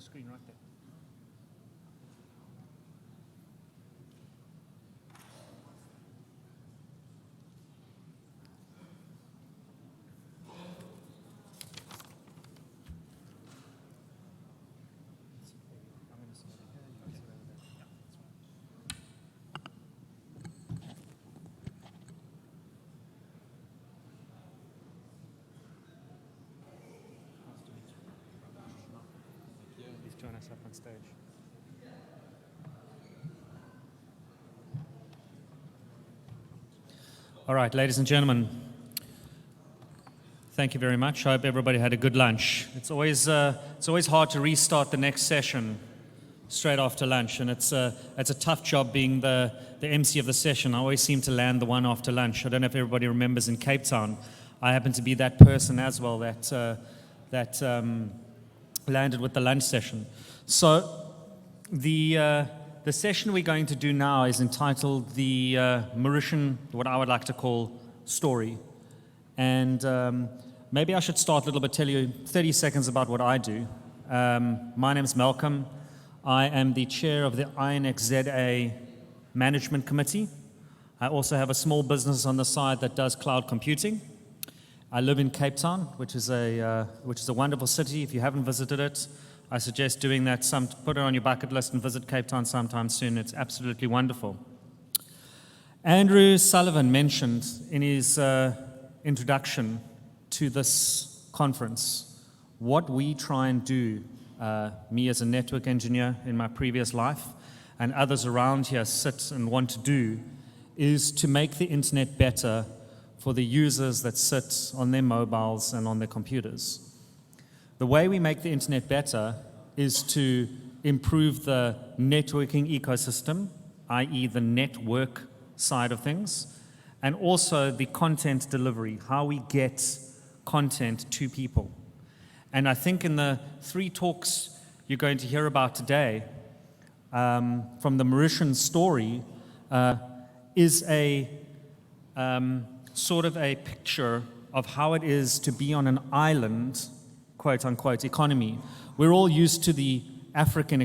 a screen right there. Join us up on stage. All right, ladies and gentlemen, thank you very much. I hope everybody had a good lunch. It's always hard to restart the next session straight after lunch, and it's a tough job being the MC of the session. I always seem to land the one after lunch. I don't know if everybody remembers in Cape Town. I happen to be that person as well that landed with the lunch session. So the session we're going to do now is entitled the Mauritian, what I would like to call, story. And maybe I should start a little bit, tell you 30 seconds about what I do. My name is Malcolm. I am the chair of the INXZA Management Committee. I also have a small business on the side that does cloud computing. I live in Cape Town, which is a wonderful city. If you haven't visited it, I suggest doing that. Put it on your bucket list and visit Cape Town sometime soon. It's absolutely wonderful. Andrew Sullivan mentioned in his introduction to this conference what we try and do, me as a network engineer in my previous life, and others around here sit and want to do, is to make the internet better for the users that sit on their mobiles and on their computers. The way we make the internet better is to improve the networking ecosystem, i.e. the network side of things, and also the content delivery, how we get content to people. And I think in the 3 talks you're going to hear about today, from the Mauritian story, is a sort of a picture of how it is to be on an island, quote unquote, economy. We're all used to the African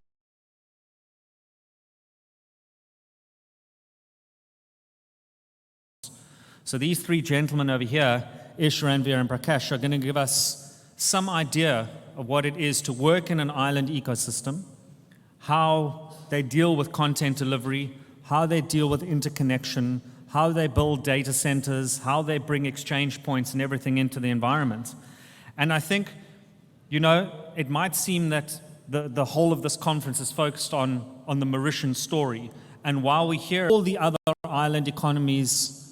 So these 3 gentlemen over here, Ish, Ranveer, and Prakash, are going to give us some idea of what it is to work in an island ecosystem, how they deal with content delivery, how they deal with interconnection, how they build data centers, how they bring exchange points and everything into the environment. And I think, you know, it might seem that the whole of this conference is focused on the Mauritian story. And while we hear all the other island economies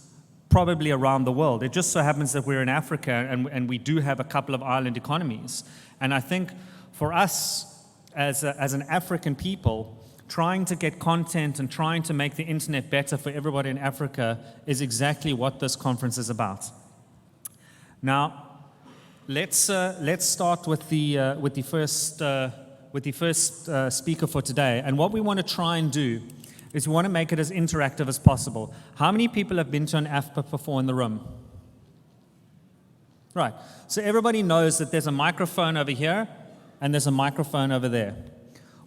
probably around the world, it just so happens that we're in Africa and we do have a couple of island economies. And I think for us as an African people, trying to get content and trying to make the internet better for everybody in Africa is exactly what this conference is about. Now, let's start with the first speaker for today. And what we want to try and do is we want to make it as interactive as possible. How many people have been to an ISPA before in the room? Right. So everybody knows that there's a microphone over here and there's a microphone over there.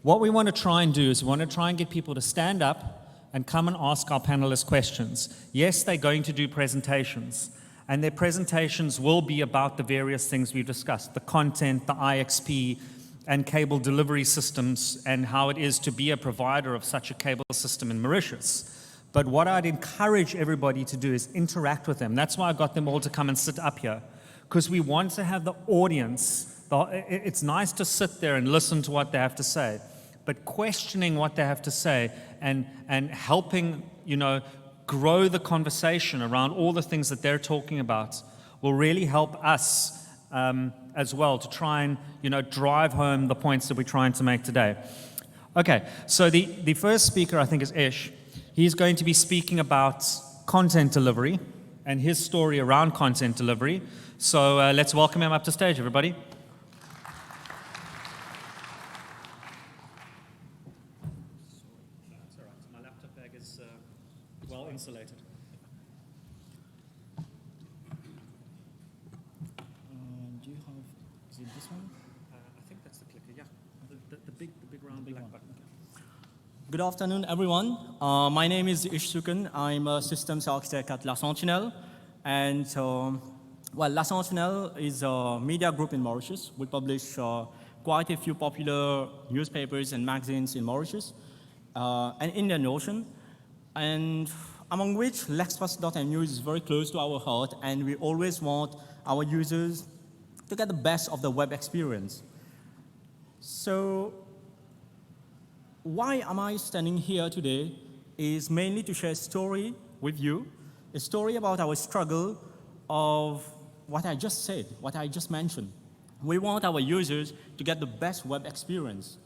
What we want to try and do is we want to try and get people to stand up and come and ask our panelists questions. Yes, they're going to do presentations, and their presentations will be about the various things we've discussed, the content, the ISPA, and cable delivery systems, and how it is to be a provider of such a cable system in Mauritius. But what I'd encourage everybody to do is interact with them. That's why I got them all to come and sit up here, because we want to have the audience. It's nice to sit there and listen to what they have to say, but questioning what they have to say and helping, you know, grow the conversation around all the things that they're talking about will really help us as well to try and, you know, drive home the points that we're trying to make today. Okay, so the first speaker, I think, is Ish. He's going to be speaking about content delivery and his story around content delivery. So let's welcome him up to stage, everybody. That's all right. My laptop bag is well insulated. Do you have, is it this one? I think that's the clicker, yeah. The Good afternoon, everyone. My name is Sookun. I'm a systems architect at La Sentinelle. And well, La Sentinelle is a media group in Mauritius. We publish quite a few popular newspapers and magazines in Mauritius and Indian Ocean. And among which Lexpress.mu is very close to our heart, and we always want our users to get the best of the web experience. So why am I standing here today is mainly to share a story with you, a story about our struggle of what I just said, what I just mentioned. We want our users to get the best web experience.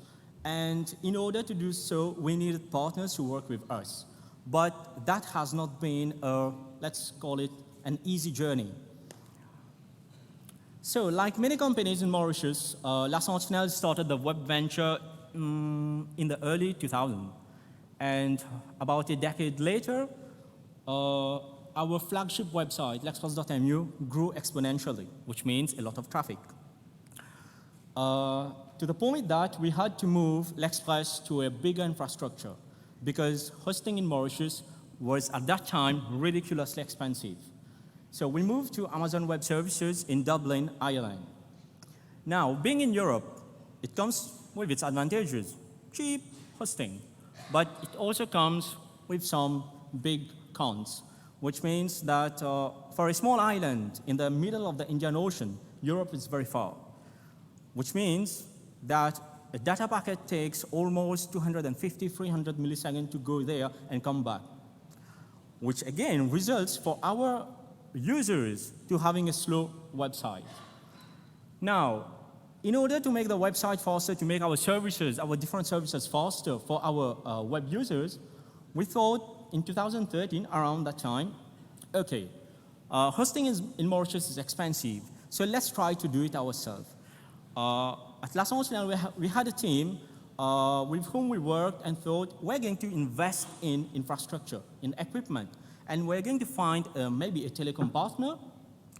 And in order to do so, we needed partners who work with us. But that has not been, let's call it, an easy journey. So like many companies in Mauritius, La Sentinelle started the web venture in the early 2000s. And about a decade later, our flagship website, Lexpress.mu, grew exponentially, which means a lot of traffic. To the point that we had to move Lexpress to a bigger infrastructure because hosting in Mauritius was at that time ridiculously expensive. So we moved to Amazon Web Services in Dublin, Ireland. Now, being in Europe, it comes with its advantages, cheap hosting, but it also comes with some big cons, which means that for a small island in the middle of the Indian Ocean, Europe is very far, which means that a data packet takes almost 250, 300 milliseconds to go there and come back, which again results for our users to having a slow website. Now, in order to make the website faster, to make our services, our different services faster for our web users, we thought in 2013, around that time, okay, hosting in Mauritius is expensive, so let's try to do it ourselves. At La Sentinelle, we had a team with whom we worked and thought we're going to invest in infrastructure, in equipment, and we're going to find maybe a telecom partner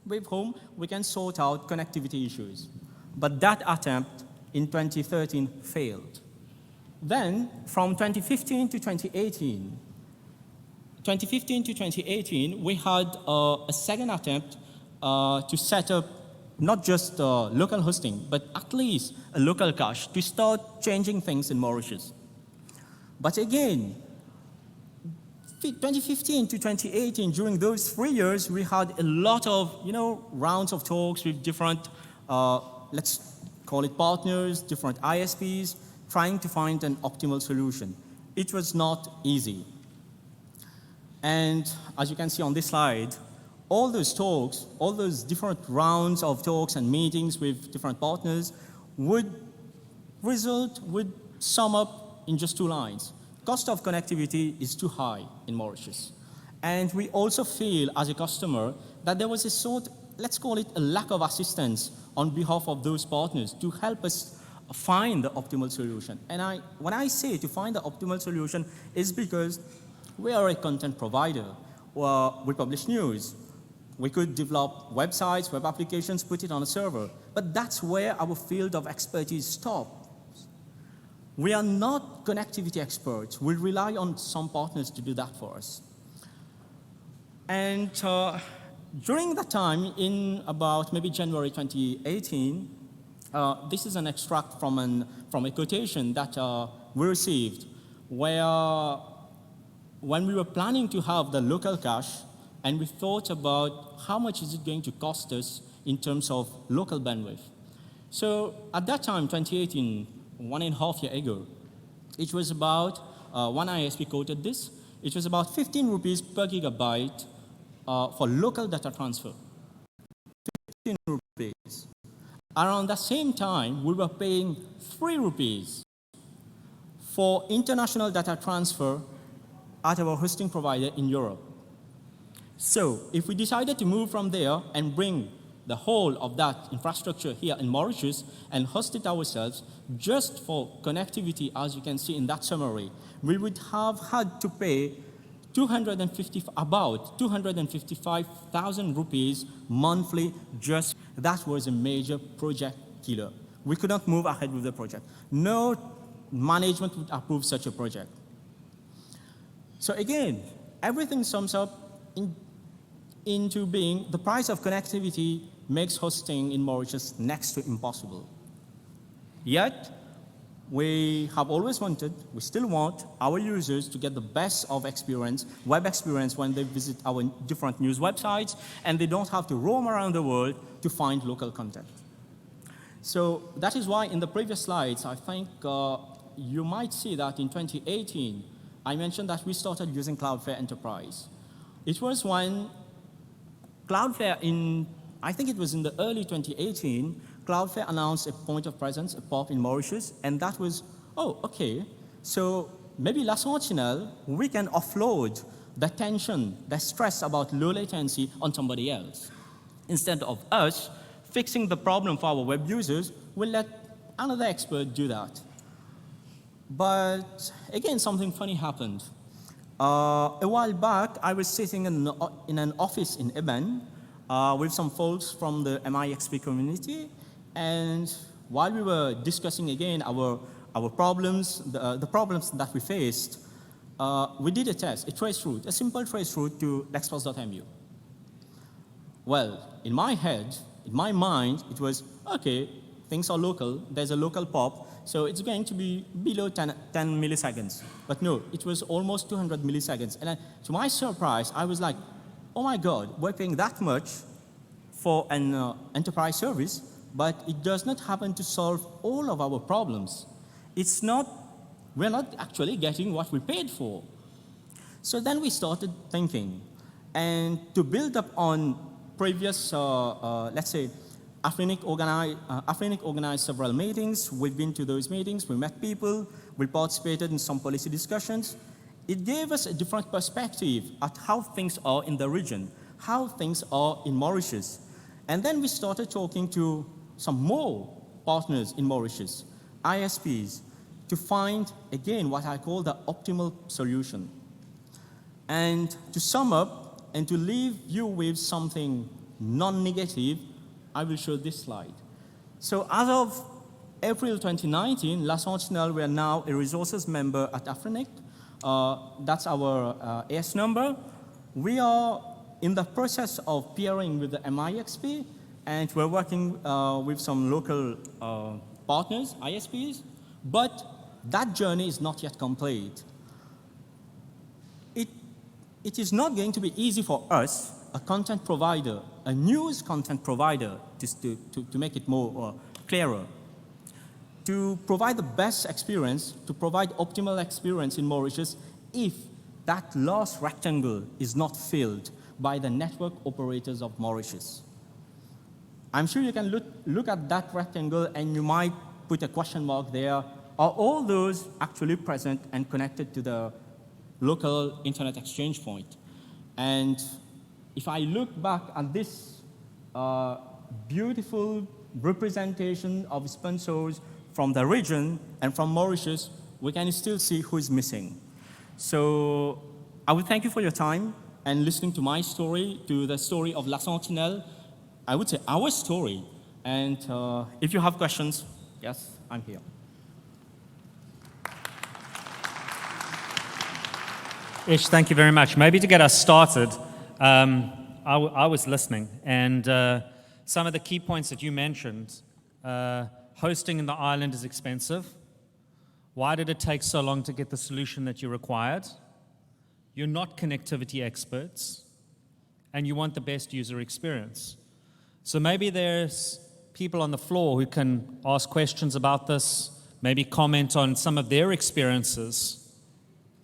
with whom we can sort out connectivity issues. But that attempt in 2013 failed. Then, from 2015 to 2018, we had a second attempt to set up not just local hosting, but at least a local cache to start changing things in Mauritius. But again, 2015 to 2018, during those 3 years, we had a lot of rounds of talks with different let's call it partners, different ISPs, trying to find an optimal solution. It was not easy. And as you can see on this slide, all those talks, all those different rounds of talks and meetings with different partners would sum up in just 2 lines. Cost of connectivity is too high in Mauritius. And we also feel as a customer that there was a sort, let's call it a lack of assistance on behalf of those partners to help us find the optimal solution. And when I say to find the optimal solution is because we are a content provider. We publish news. We could develop websites, web applications, put it on a server. But that's where our field of expertise stops. We are not connectivity experts. We rely on some partners to do that for us. And during that time, in about maybe January 2018, this is an extract from a quotation that we received, where when we were planning to have the local cache, and we thought about how much is it going to cost us in terms of local bandwidth. So at that time, 2018, 1.5 years ago, it was about, one ISP quoted this, it was about 15 rupees per gigabyte for local data transfer. 15 rupees. Around the same time, we were paying 3 rupees for international data transfer at our hosting provider in Europe. So if we decided to move from there and bring the whole of that infrastructure here in Mauritius and host it ourselves, just for connectivity, as you can see in that summary, we would have had to pay about 255,000 rupees monthly. Just that was a major project killer. We could not move ahead with the project. No management would approve such a project. So again, everything sums up into being the price of connectivity makes hosting in Mauritius next to impossible. Yet, we have always wanted, we still want our users to get the best of experience, web experience when they visit our different news websites, and they don't have to roam around the world to find local content. So that is why in the previous slides, I think you might see that in 2018, I mentioned that we started using Cloudflare Enterprise. It was when Cloudflare I think it was in the early 2018, Cloudflare announced a point of presence, a POP in Mauritius, and that was, oh, okay, so maybe La Sentinelle, we can offload the tension, the stress about low latency on somebody else. Instead of us fixing the problem for our web users, we'll let another expert do that. But again, something funny happened. A while back, I was sitting in an office in Eben with some folks from the MIXP community, and while we were discussing again our problems, the problems that we faced, we did a test, a traceroute, a simple traceroute to lexpress.mu. Well, in my head, in my mind, it was, okay, things are local, there's a local POP, so it's going to be below 10 milliseconds. But no, it was almost 200 milliseconds. And to my surprise, I was like, oh my God, we're paying that much for an enterprise service, but it does not happen to solve all of our problems. We're not actually getting what we paid for. So then we started thinking, and to build up on previous, let's say, Afrinic organized several meetings. We've been to those meetings, we met people, we participated in some policy discussions. It gave us a different perspective at how things are in the region, how things are in Mauritius. And then we started talking to some more partners in Mauritius, ISPs, to find, again, what I call the optimal solution. And to sum up and to leave you with something non-negative, I will show this slide. So as of April 2019, La Sentinelle, we are now a resources member at Afrinic. That's our AS number. We are in the process of peering with the MIXP, and we're working with some local partners, ISPs, but that journey is not yet complete. It is not going to be easy for us, a content provider, a news content provider, to make it more clearer, to provide the best experience, to provide optimal experience in Mauritius if that last rectangle is not filled by the network operators of Mauritius. I'm sure you can look at that rectangle and you might put a question mark there. Are all those actually present and connected to the local internet exchange point? And if I look back at this beautiful representation of sponsors from the region and from Mauritius, we can still see who is missing. So I would thank you for your time and listening to my story, to the story of La Sentinelle. I would say our story. And if you have questions, yes, I'm here. Ish, thank you very much. Maybe to get us started, I was listening, and some of the key points that you mentioned, hosting in the island is expensive. Why did it take so long to get the solution that you required? You're not connectivity experts, and you want the best user experience. So maybe there's people on the floor who can ask questions about this, maybe comment on some of their experiences,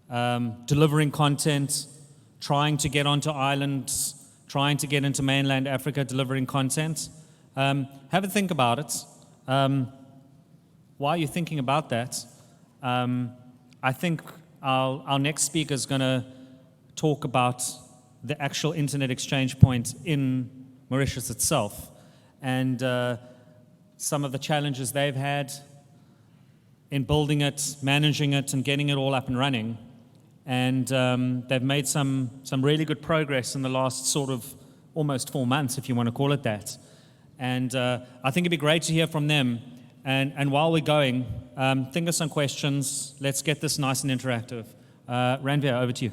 delivering content, trying to get onto islands, trying to get into mainland Africa, delivering content. Have a think about it. While you're thinking about that, I think our next speaker is going to talk about the actual internet exchange point in Mauritius itself and some of the challenges they've had in building it, managing it, and getting it all up and running. And they've made some really good progress in the last sort of almost 4 months, if you want to call it that. And I think it'd be great to hear from them. And while we're going, think of some questions. Let's get this nice and interactive. Ranveer, over to you.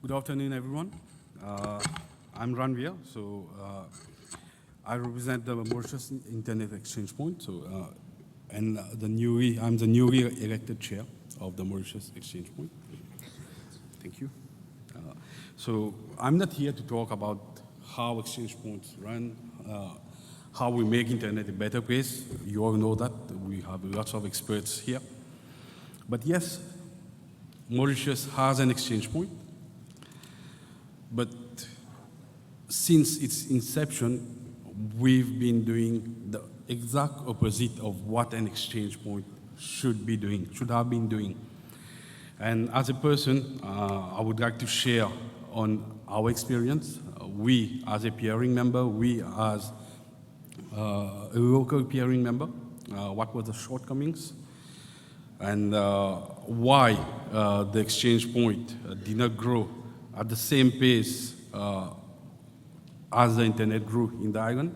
Good afternoon, everyone. I'm Ranveer, so I represent the Mauritius Internet Exchange Point. I'm the newly elected chair of the Mauritius Exchange Point. Thank you. So I'm not here to talk about how exchange points run, how we make internet a better place. You all know that. We have lots of experts here. But yes, Mauritius has an exchange point. But since its inception, we've been doing the exact opposite of what an exchange point should have been doing. And as a person, I would like to share on our experience. We, as a peering member, we as a local peering member, what were the shortcomings, and why the exchange point did not grow at the same pace as the internet grew in the island.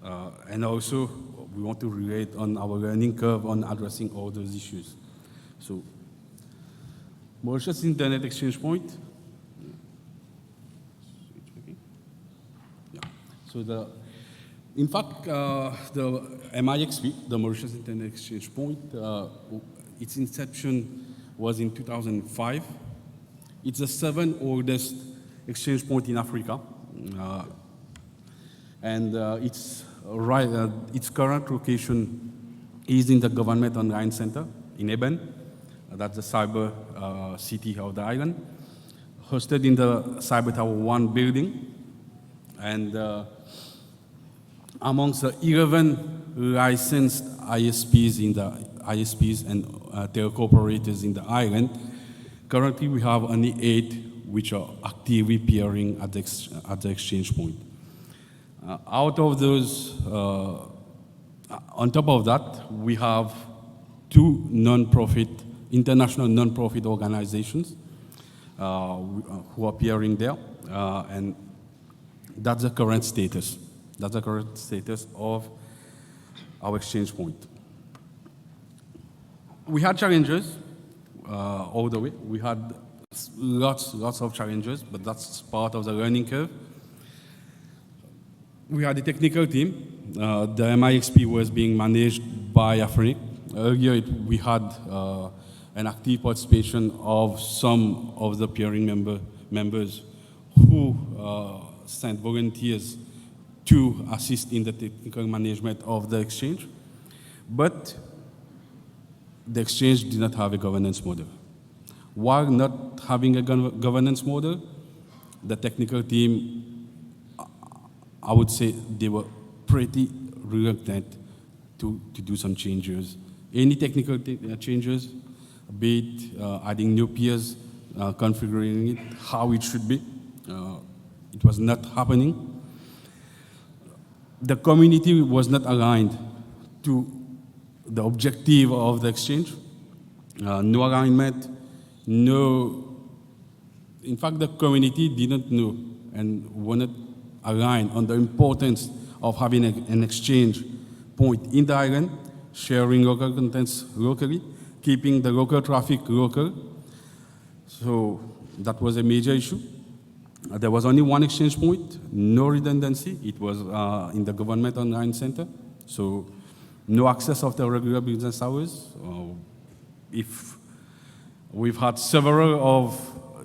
And also, we want to relate on our learning curve on addressing all those issues. So, Mauritius Internet Exchange Point. Yeah. So in fact, the MIXP, the Mauritius Internet Exchange Point, its inception was in 2005. It's the 7th oldest exchange point in Africa. Its current location is in the Government Online Center in Eben. That's the cyber city of the island, hosted in the Cyber Tower 1 building. And amongst the 11 licensed ISPs and telco operators in the island, currently we have only 8 which are actively peering at the exchange point. Out of those, on top of that, we have 2 international non-profit organizations who are peering there, and that's the current status. That's the current status of our exchange point. We had challenges all the way. We had lots of challenges, but that's part of the learning curve. We had a technical team. The MIXP was being managed by Afrique. Earlier, we had an active participation of some of the peering members who sent volunteers to assist in the technical management of the exchange. But the exchange did not have a governance model. While not having a governance model, the technical team, I would say they were pretty reluctant to do some changes. Any technical changes, be it adding new peers, configuring it how it should be, it was not happening. The community was not aligned to the objective of the exchange. No alignment, in fact, the community didn't know and were not aligned on the importance of having an exchange point in the island, sharing local contents locally, keeping the local traffic local. So that was a major issue. There was only one exchange point, no redundancy. It was in the Government Online Center. So no access after regular business hours. If we've had several of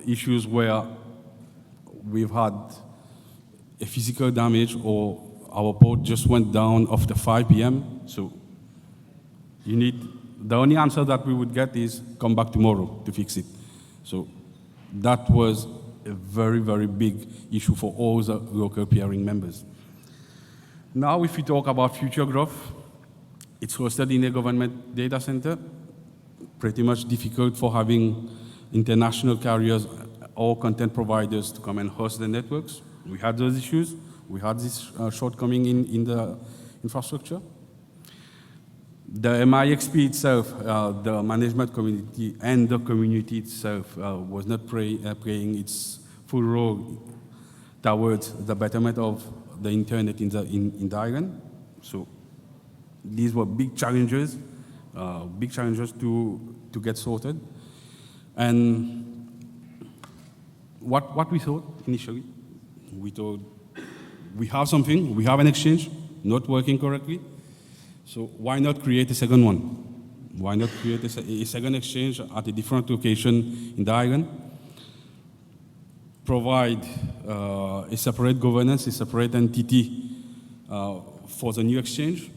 issues where we've had a physical damage or our port just went down after 5 p.m. So the only answer that we would get is come back tomorrow to fix it. So that was a very, very big issue for all the local peering members. Now, if we talk about future growth, it's hosted in a government data center. Pretty much difficult for having international carriers or content providers to come and host the networks. We had those issues. We had this shortcoming in the infrastructure. The MIXP itself, the management community and the community itself was not playing its full role towards the betterment of the internet in the island. So these were big challenges to get sorted. And what we thought initially, we thought we have something, we have an exchange not working correctly, so why not create a second one? Why not create a second exchange at a different location in the island? Provide a separate governance, a separate entity for the new exchange.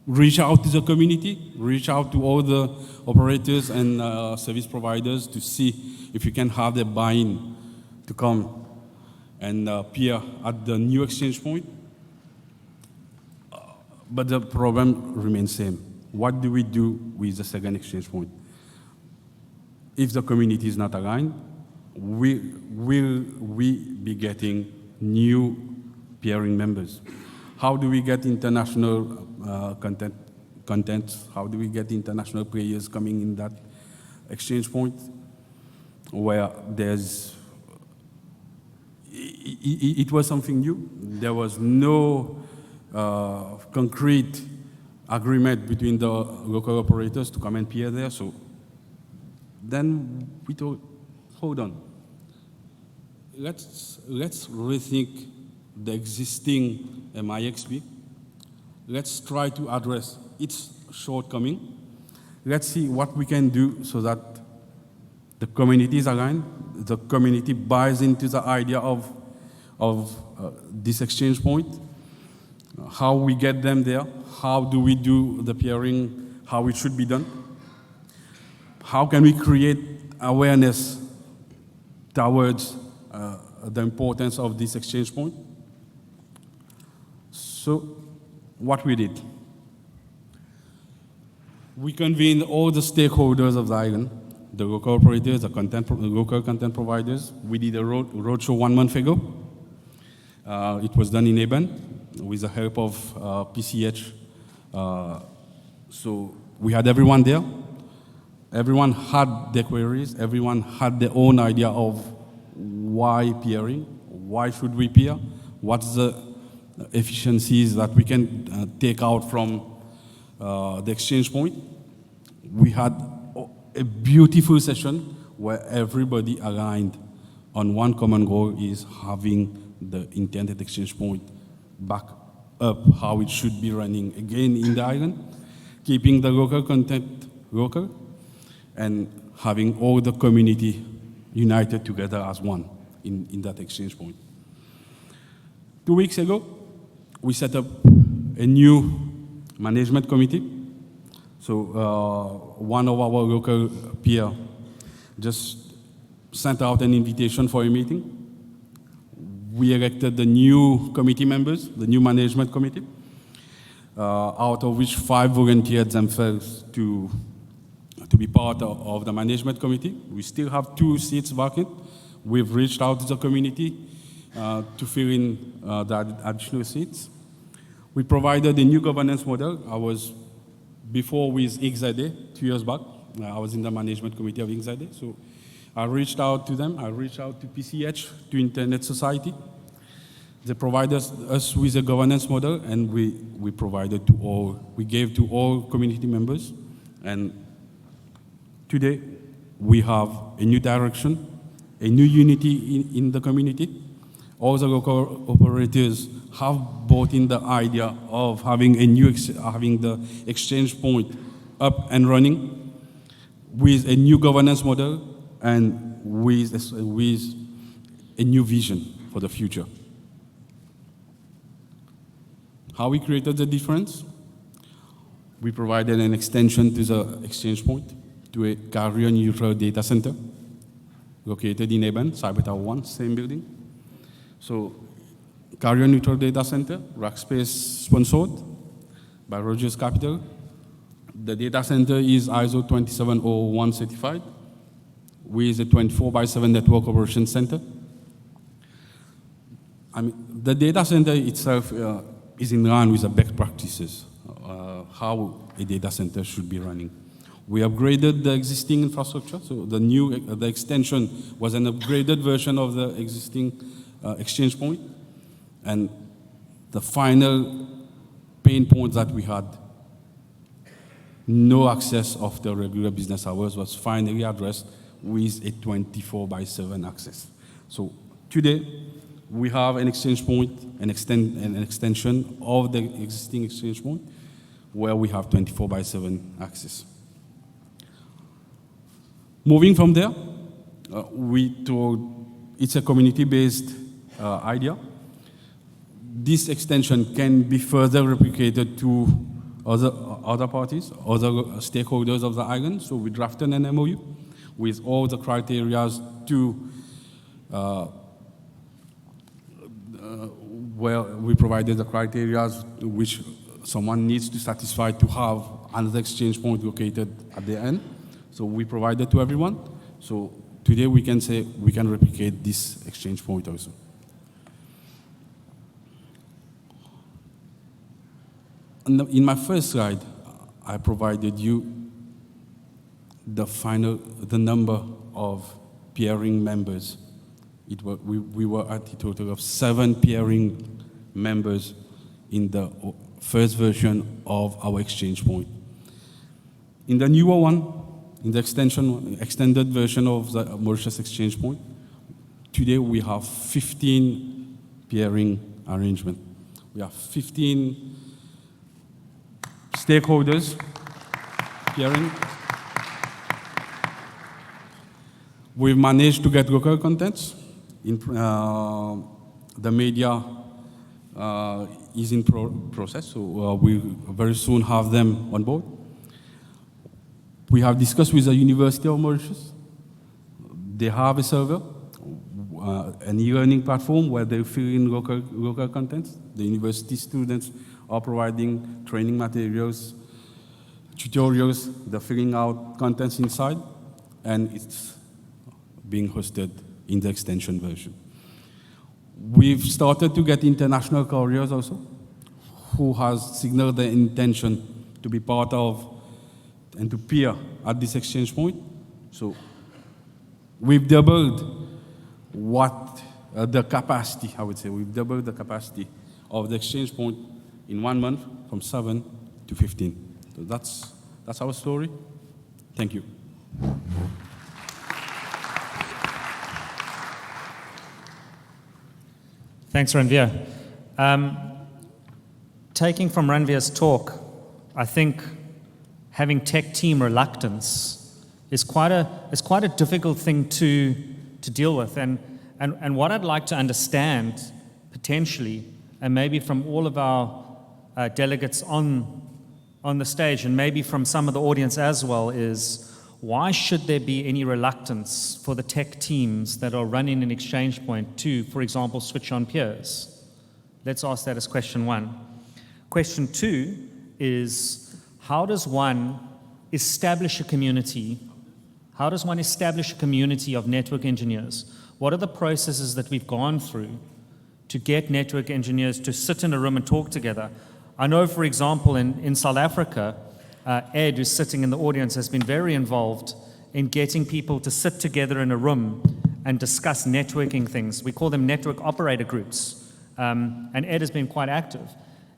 Reach out to the community, reach out to all the operators and service providers to see if you can have the buy-in to come and appear at the new exchange point. But the problem remains same. What do we do with the second exchange point? If the community is not aligned, will we be getting new peering members? How do we get international content? How do we get international players coming in that exchange point where there's, it was something new. There was no concrete agreement between the local operators to come and peer there. So then we thought, hold on, let's rethink the existing MIXP. Let's try to address its shortcoming. Let's see what we can do so that the community is aligned, the community buys into the idea of this exchange point, how we get them there, how do we do the peering, how it should be done, how can we create awareness towards the importance of this exchange point. So what we did, we convened all the stakeholders of the island, the local operators, the local content providers. We did a roadshow 1 month ago. It was done in Eben with the help of PCH. So we had everyone there. Everyone had their queries. Everyone had their own idea of why peering, why should we peer, what's the efficiencies that we can take out from the exchange point. We had a beautiful session where everybody aligned on one common goal, is having the intended exchange point back up how it should be running again in the island, keeping the local content local, and having all the community united together as one in that exchange point. 2 weeks ago, we set up a new management committee. So one of our local peer just sent out an invitation for a meeting. We elected the new committee members, the new management committee, out of which 5 volunteered themselves to be part of the management committee. We still have 2 seats vacant. We've reached out to the community to fill in the additional seats. We provided a new governance model. I was before with XZA 2 years back. I was in the management committee of XZA. So I reached out to them. I reached out to PCH, to Internet Society. They provided us with a governance model, and we provided to all, we gave to all community members. And today, we have a new direction, a new unity in the community. All the local operators have bought in the idea of having having the exchange point up and running with a new governance model and with a new vision for the future. How we created the difference? We provided an extension to the exchange point to a carrier-neutral data center located in Eben, Cyber Tower 1, same building. So, carrier-neutral data center, Rackspace sponsored by Rogers Capital. The data center is ISO 27001 certified with a 24/7 network operations center. I mean, the data center itself is in line with the best practices, how a data center should be running. We upgraded the existing infrastructure, so the extension was an upgraded version of the existing exchange point. And the final pain point that we had, no access of the regular business hours, was finally addressed with a 24/7 access. So today, we have an exchange point, an extension of the existing exchange point, where we have 24/7 access. Moving from there, it's a community-based idea. This extension can be further replicated to other parties, other stakeholders of the island. So we drafted an MOU with all the criteria to where we provided the criteria which someone needs to satisfy to have another exchange point located at the end. So we provided to everyone. So today we can say we can replicate this exchange point also. In my first slide, I provided you the number of peering members. We were at a total of 7 peering members in the first version of our exchange point. In the newer one, in the extended version of the Mauritius exchange point, today we have 15 peering arrangements. We have 15 stakeholders peering. We've managed to get local contents. The media is in process, so we very soon have them on board. We have discussed with the University of Mauritius. They have a server, an e-learning platform where they fill in local contents. The university students are providing training materials, tutorials, they're filling out contents inside, and it's being hosted in the extension version. We've started to get international couriers also, who has signaled their intention to be part of and to peer at this exchange point. So we've doubled the capacity, I would say. We've doubled the capacity of the exchange point in 1 month from 7 to 15. So that's our story. Thank you. Thanks, Ranveer. Taking from Ranveer's talk, I think having tech team reluctance is quite a difficult thing to deal with. And what I'd like to understand, potentially, and maybe from all of our delegates on the stage, and maybe from some of the audience as well, is why should there be any reluctance for the tech teams that are running an exchange point to, for example, switch on peers? Let's ask that as question 1. Question 2 is, how does one establish a community? How does one establish a community of network engineers? What are the processes that we've gone through to get network engineers to sit in a room and talk together? I know, for example, in South Africa, Ed, who's sitting in the audience, has been very involved in getting people to sit together in a room and discuss networking things. We call them network operator groups. And Ed has been quite active.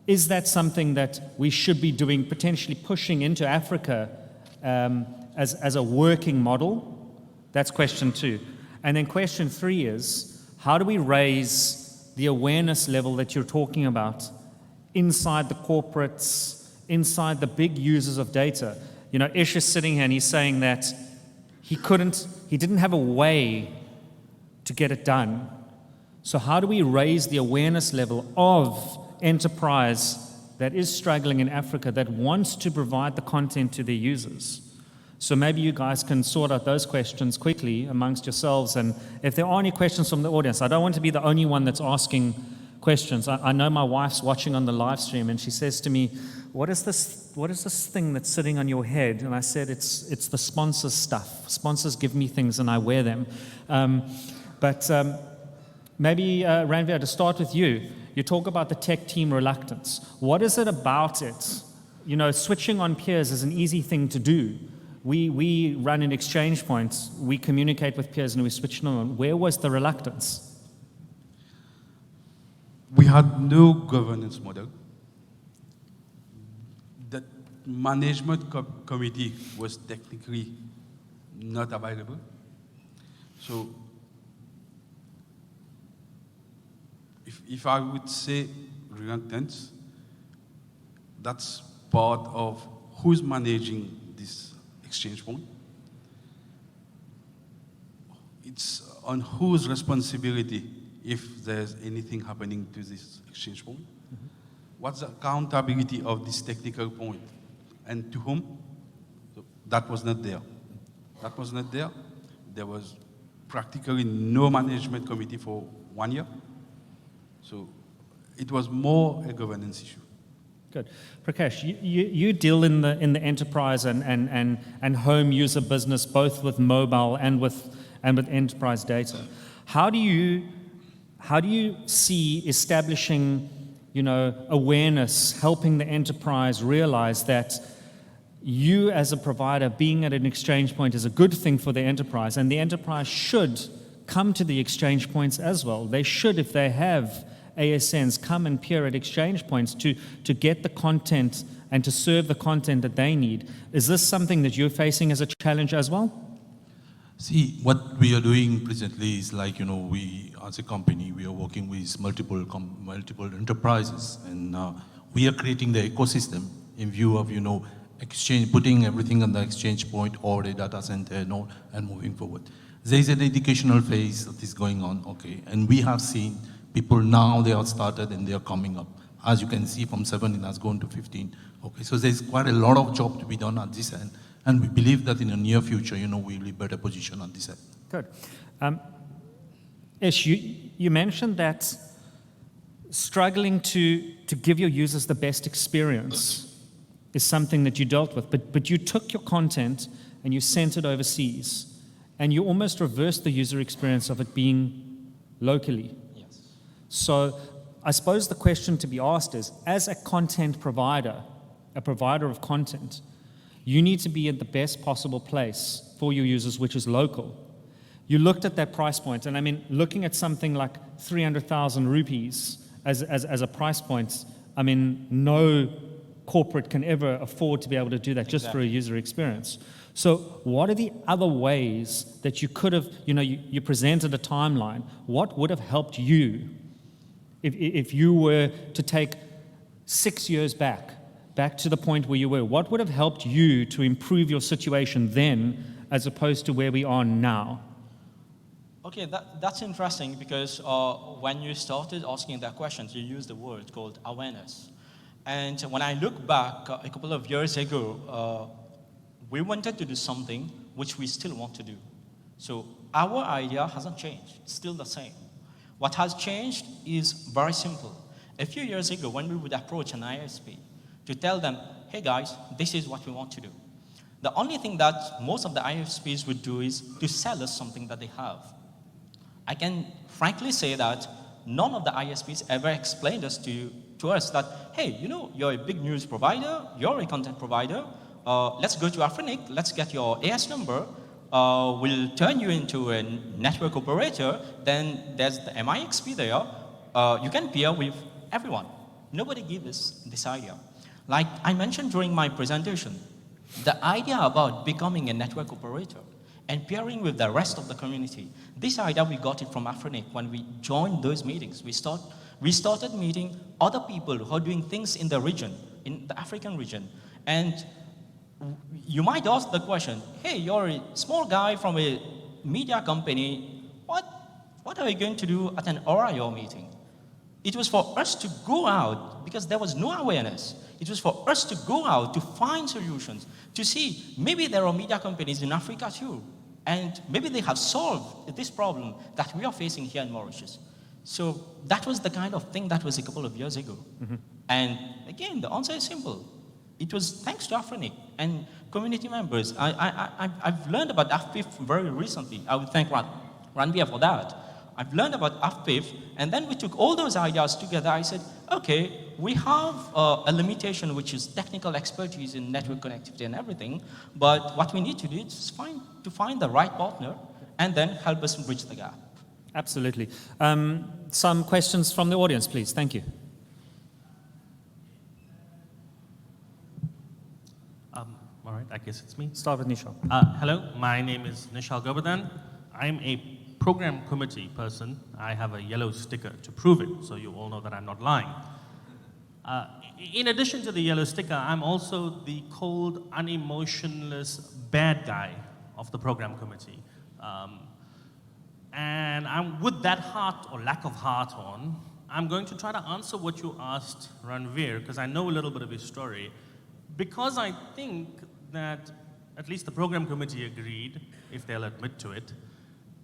Is that something that we should be doing, potentially pushing into Africa as a working model? That's question 2. And then question 3 is, how do we raise the awareness level that you're talking about inside the corporates, inside the big users of data? You know, Ish is sitting here and he's saying that he didn't have a way to get it done. So how do we raise the awareness level of enterprise that is struggling in Africa, that wants to provide the content to their users? So maybe you guys can sort out those questions quickly amongst yourselves. And if there are any questions from the audience, I don't want to be the only one that's asking questions. I know my wife's watching on the live stream and she says to me, what is this thing that's sitting on your head? And I said, it's the sponsors stuff. Sponsors give me things and I wear them. Maybe, Ranveer, to start with you, you talk about the tech team reluctance. What is it about it? You know, switching on peers is an easy thing to do. We run an exchange point, we communicate with peers and we switch on. Where was the reluctance? We had no governance model. The management committee was technically not available. So if I would say reluctance, that's part of who's managing this exchange point. It's on whose responsibility if there's anything happening to this exchange point. Mm-hmm. What's the accountability of this technical point? And to whom? So that was not there. That was not there. There was practically no management committee for 1 year. So it was more a governance issue. Good. Prakash, you deal in the enterprise and home user business, both with mobile and with enterprise data. How do you see establishing, awareness, helping the enterprise realize that you as a provider being at an exchange point is a good thing for the enterprise, and the enterprise should come to the exchange points as well. They should, if they have ASNs, come and peer at exchange points to get the content and to serve the content that they need. Is this something that you're facing as a challenge as well? See, what we are doing presently is like, we as a company, we are working with multiple enterprises, and we are creating the ecosystem in view of, exchange, putting everything on the exchange point or a data center node and moving forward. There is an educational phase that is going on, okay, and we have seen people now, they have started and they are coming up. As you can see, from 7 it has gone to 15. Okay, so there's quite a lot of job to be done at this end, and we believe that in the near future, we'll be better positioned on this end. Good. Ish, you mentioned that struggling to give your users the best experience is something that you dealt with, but you took your content and you sent it overseas, and you almost reversed the user experience of it being locally. Yes. So I suppose the question to be asked is, as a content provider, a provider of content, you need to be at the best possible place for your users, which is local. You looked at that price point, and I mean, looking at something like 300,000 rupees as a price point, I mean, no corporate can ever afford to be able to do that just for a user experience. So what are the other ways that you could have, you presented a timeline, what would have helped you if you were to take 6 years back to the point where you were? What would have helped you to improve your situation then as opposed to where we are now? Okay, that's interesting because when you started asking that question, you used the word called awareness. And when I look back a couple of years ago, we wanted to do something which we still want to do. So our idea hasn't changed, it's still the same. What has changed is very simple. A few years ago, when we would approach an ISP to tell them, hey guys, this is what we want to do, the only thing that most of the ISPs would do is to sell us something that they have. I can frankly say that none of the ISPs ever explained to us that, hey, you're a big news provider, you're a content provider, let's go to Afrinic, let's get your AS number, we'll turn you into a network operator, then there's the MIXP there, you can peer with everyone. Nobody gave us this idea. Like I mentioned during my presentation, the idea about becoming a network operator and peering with the rest of the community, this idea we got it from Afrinic when we joined those meetings. We started meeting other people who are doing things in the region, in the African region. And you might ask the question, hey, you're a small guy from a media company, what are you going to do at an ORIO meeting? It was for us to go out, because there was no awareness. It was for us to go out to find solutions, to see maybe there are media companies in Africa too, and maybe they have solved this problem that we are facing here in Mauritius. So that was the kind of thing that was a couple of years ago. Mm-hmm. And again, the answer is simple. It was thanks to Afrinic and community members. I've learned about AFPIF very recently. I would thank Ranveer for that. I've learned about AFPIF, and then we took all those ideas together. I said, okay, we have a limitation, which is technical expertise in network connectivity and everything, but what we need to do is find the right partner and then help us bridge the gap. Absolutely. Some questions from the audience, please. Thank you. All right, I guess it's me. Start with Nishal. Hello, my name is Nishal Govardhan. I'm a program committee person. I have a yellow sticker to prove it, so you all know that I'm not lying. In addition to the yellow sticker, I'm also the cold, unemotionless bad guy of the program committee. And I'm with that heart or lack of heart on, I'm going to try to answer what you asked Ranveer, because I know a little bit of his story, because I think that at least the program committee agreed, if they'll admit to it,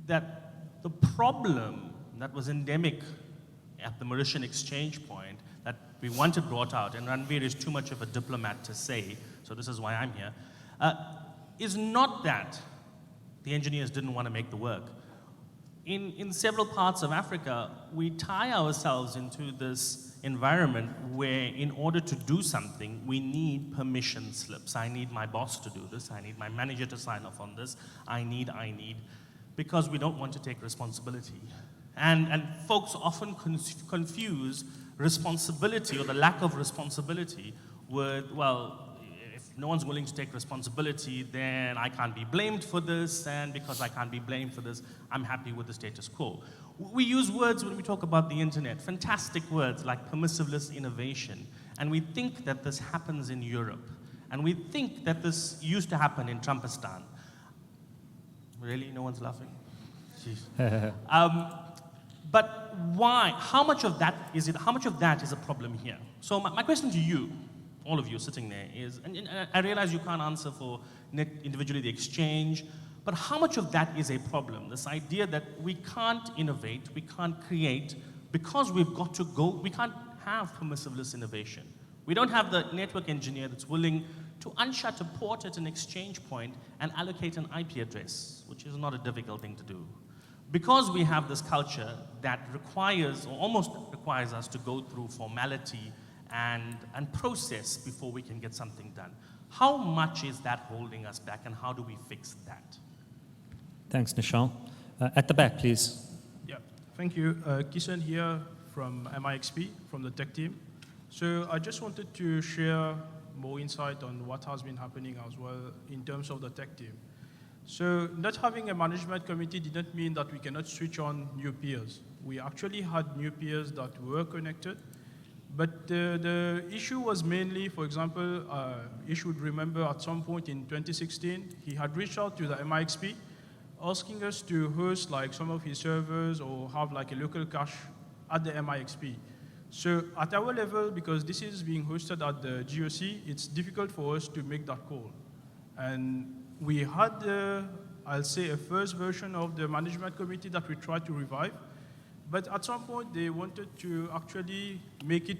that the problem that was endemic at the Mauritian exchange point that we wanted brought out, and Ranveer is too much of a diplomat to say, so this is why I'm here, is not that the engineers didn't want to make the work. In several parts of Africa, we tie ourselves into this environment where in order to do something, we need permission slips. I need my boss to do this. I need my manager to sign off on this. I need, because we don't want to take responsibility. And folks often confuse responsibility or the lack of responsibility with, well, if no one's willing to take responsibility, then I can't be blamed for this, and because I can't be blamed for this, I'm happy with the status quo. We use words when we talk about the internet, fantastic words like permissiveless innovation, and we think that this happens in Europe, and we think that this used to happen in Trumpistan. Really? No one's laughing? Jeez. But why? How much of that is it? How much of that is a problem here? So my question to you, all of you sitting there, is, and I realize you can't answer for individually the exchange, but how much of that is a problem? This idea that we can't innovate, we can't create, because we've got to go, we can't have permissiveless innovation. We don't have the network engineer that's willing to unshut a port at an exchange point and allocate an IP address, which is not a difficult thing to do. Because we have this culture that requires, or almost requires us to go through formality and process before we can get something done. How much is that holding us back, and how do we fix that? Thanks, Nishal. At the back, please. Yeah, thank you. Kishan here from MIXP, from the tech team. So I just wanted to share more insight on what has been happening as well in terms of the tech team. So not having a management committee didn't mean that we cannot switch on new peers. We actually had new peers that were connected, but the issue was mainly, for example, you should remember at some point in 2016, he had reached out to the MIXP, asking us to host like some of his servers or have like a local cache at the MIXP. So at our level, because this is being hosted at the GOC, it's difficult for us to make that call. And we had, I'll say, a first version of the management committee that we tried to revive. But at some point, they wanted to actually make it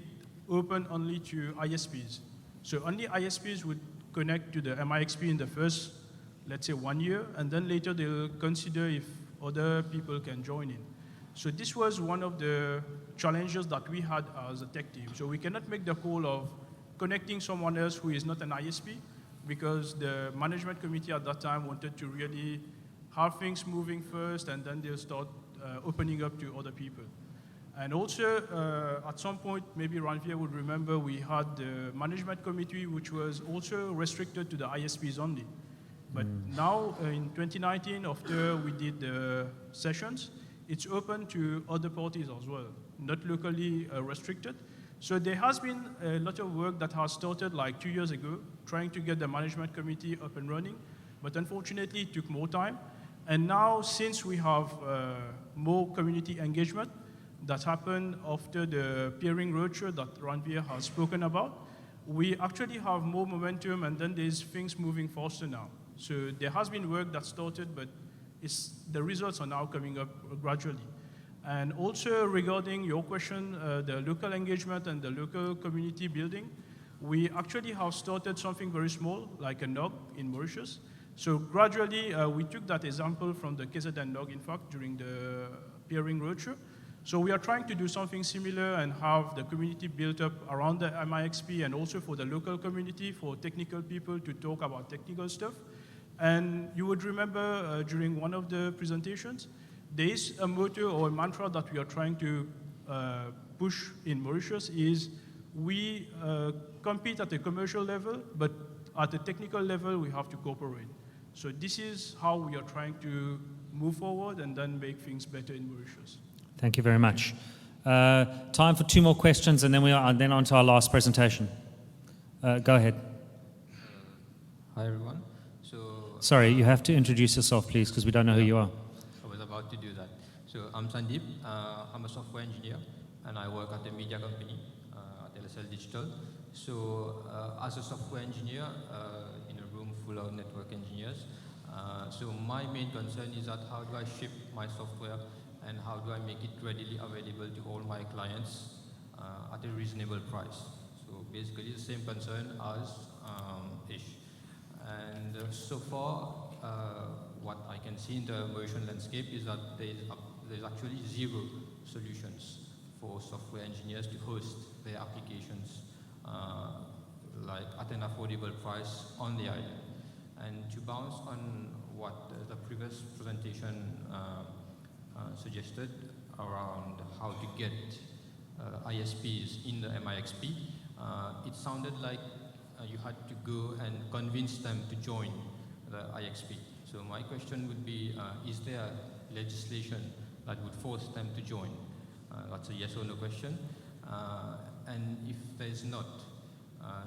open only to ISPs. So only ISPs would connect to the MIXP in the first, let's say, 1 year, and then later they'll consider if other people can join in. So this was one of the challenges that we had as a tech team. So we cannot make the call of connecting someone else who is not an ISP, because the management committee at that time wanted to really have things moving first, and then they'll start opening up to other people. And also, at some point, maybe Ranveer would remember, we had the management committee, which was also restricted to the ISPs only. But now, in 2019, after we did the sessions, it's open to other parties as well, not locally restricted. So there has been a lot of work that has started like 2 years ago, trying to get the management committee up and running, but unfortunately it took more time. And now, since we have more community engagement that happened after the peering roadshow that Ranveer has spoken about, we actually have more momentum, and then there's things moving faster now. So there has been work that started, but the results are now coming up gradually. And also regarding your question, the local engagement and the local community building, we actually have started something very small, like a NOG in Mauritius. So gradually, we took that example from the KZN NOG, in fact, during the peering roadshow. So we are trying to do something similar and have the community built up around the MIXP, and also for the local community, for technical people to talk about technical stuff. And you would remember during one of the presentations, there is a motto or a mantra that we are trying to push in Mauritius is we compete at a commercial level, but at a technical level, we have to cooperate. So this is how we are trying to move forward and then make things better in Mauritius. Thank you very much. Time for 2 more questions, and then then on to our last presentation. Go ahead. Hi, everyone. Sorry, you have to introduce yourself, please, because we don't know who you are. I was about to do that. So I'm Sandeep. I'm a software engineer, and I work at a media company, at LSL Digital. So as a software engineer in a room full of network engineers, so my main concern is that how do I ship my software and how do I make it readily available to all my clients at a reasonable price. So basically the same concern as Ish. And so far, what I can see in the Mauritian landscape is that there's actually 0 solutions for software engineers to host their applications like at an affordable price on the island. And to bounce on what the previous presentation suggested around how to get ISPs in the MIXP, it sounded like you had to go and convince them to join the IXP. So my question would be, is there legislation that would force them to join? That's a yes or no question. And if there's not,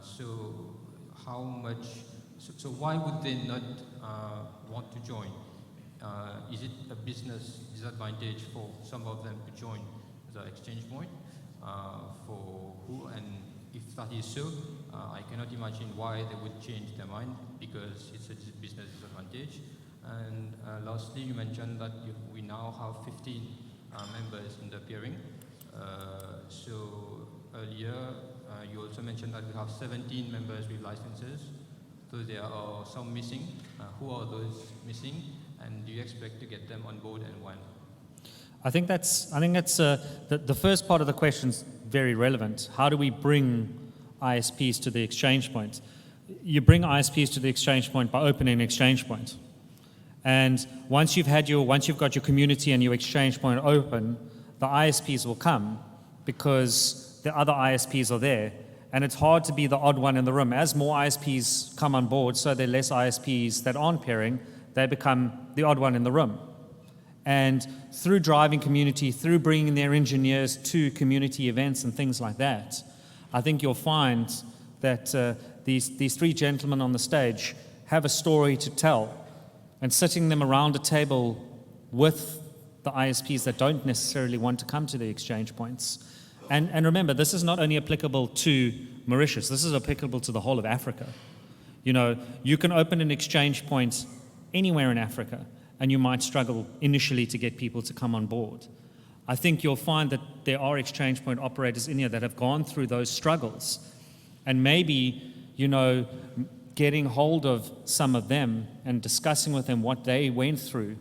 so how much, so why would they not want to join? Is it a business disadvantage for some of them to join the exchange point? For who? And if that is so, I cannot imagine why they would change their mind, because it's a business disadvantage. And lastly, you mentioned that we now have 15 members in the peering. So earlier, you also mentioned that we have 17 members with licenses. So there are some missing. Who are those missing? And do you expect to get them on board, and when? I think that's the first part of the question is very relevant. How do we bring ISPs to the exchange point? You bring ISPs to the exchange point by opening an exchange point. And once you've got your community and your exchange point open, the ISPs will come because the other ISPs are there. And it's hard to be the odd one in the room. As more ISPs come on board, so there are less ISPs that aren't pairing, they become the odd one in the room. And through driving community, through bringing their engineers to community events and things like that, I think you'll find that these 3 gentlemen on the stage have a story to tell. And sitting them around a table with the ISPs that don't necessarily want to come to the exchange points. And remember, this is not only applicable to Mauritius, this is applicable to the whole of Africa. You know, you can open an exchange point anywhere in Africa, and you might struggle initially to get people to come on board. I think you'll find that there are exchange point operators in here that have gone through those struggles. And maybe, you know, getting hold of some of them and discussing with them what they went through,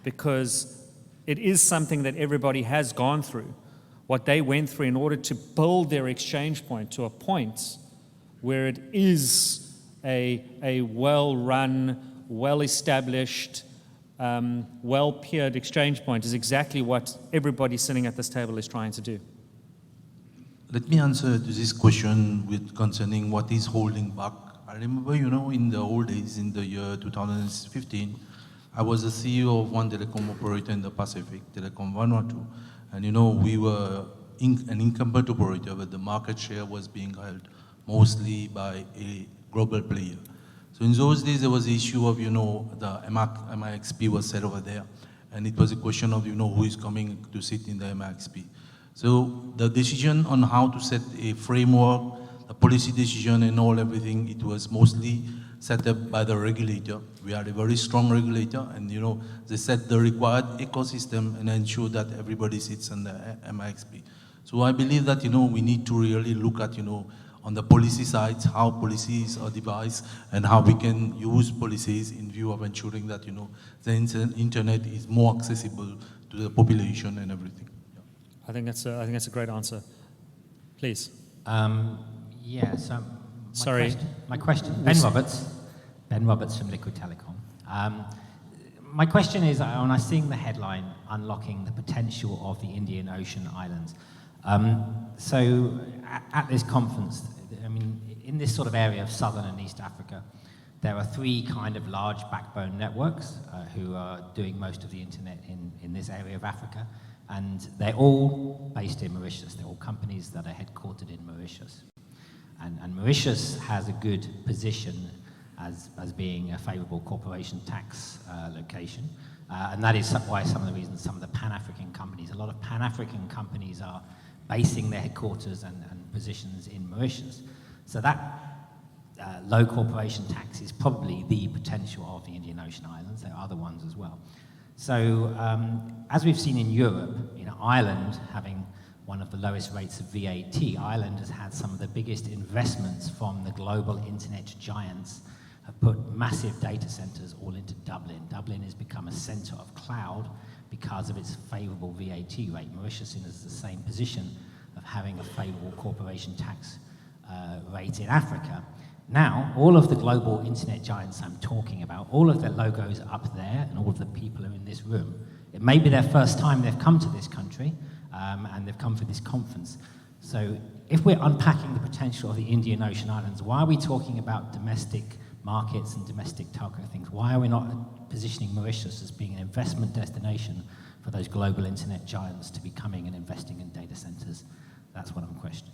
because it is something that everybody has gone through, what they went through in order to build their exchange point to a point where it is a well-run, well-established, well-peered exchange point is exactly what everybody sitting at this table is trying to do. Let me answer to this question with concerning what is holding back. I remember, you know, in the old days, in the year 2015, I was the CEO of one telecom operator in the Pacific, Telecom Vanuatu, and you know, we were an incumbent operator, but the market share was being held mostly by a global player. So in those days, there was the issue of, you know, the MIXP was set over there, and it was a question of, you know, who is coming to sit in the MIXP. So the decision on how to set a framework, the policy decision and everything, it was mostly set up by the regulator. We had a very strong regulator, and you know, they set the required ecosystem and ensure that everybody sits on the MIXP. So I believe that, you know, we need to really look at, you know, on the policy side, how policies are devised and how we can use policies in view of ensuring that, you know, the internet is more accessible to the population and everything. Yeah. I think that's a great answer. Please. Yeah, so Sorry. My question, Ben Roberts from Liquid Telecom. My question is, when I'm seeing the headline, Unlocking the Potential of the Indian Ocean Islands. So at this conference, I mean, in this sort of area of Southern and East Africa, There are three kind of large backbone networks who are doing most of the internet in this area of Africa, and they're all based in Mauritius. They're all companies that are headquartered in Mauritius. And Mauritius has a good position as being a favorable corporation tax location. And that is why some of the reasons some of the Pan-African companies, a lot of Pan-African companies are basing their headquarters and positions in Mauritius. So that low corporation tax is probably the potential of the Indian Ocean Islands. There are other ones as well. So as we've seen in Europe, Ireland having one of the lowest rates of VAT, Ireland has had some of the biggest investments from the global internet giants, have put massive data centers all into Dublin. Dublin has become a center of cloud because of its favorable VAT rate. Mauritius is the same position of having a favorable corporation tax rate in Africa. Now, all of the global internet giants I'm talking about, all of their logos are up there, and all of the people are in this room. It may be their first time they've come to this country, and they've come for this conference. So if we're unpacking the potential of the Indian Ocean Islands, why are we talking about domestic markets and domestic telco things? Why are we not positioning Mauritius as being an investment destination for those global internet giants to be coming and investing in data centers? That's what I'm questioning.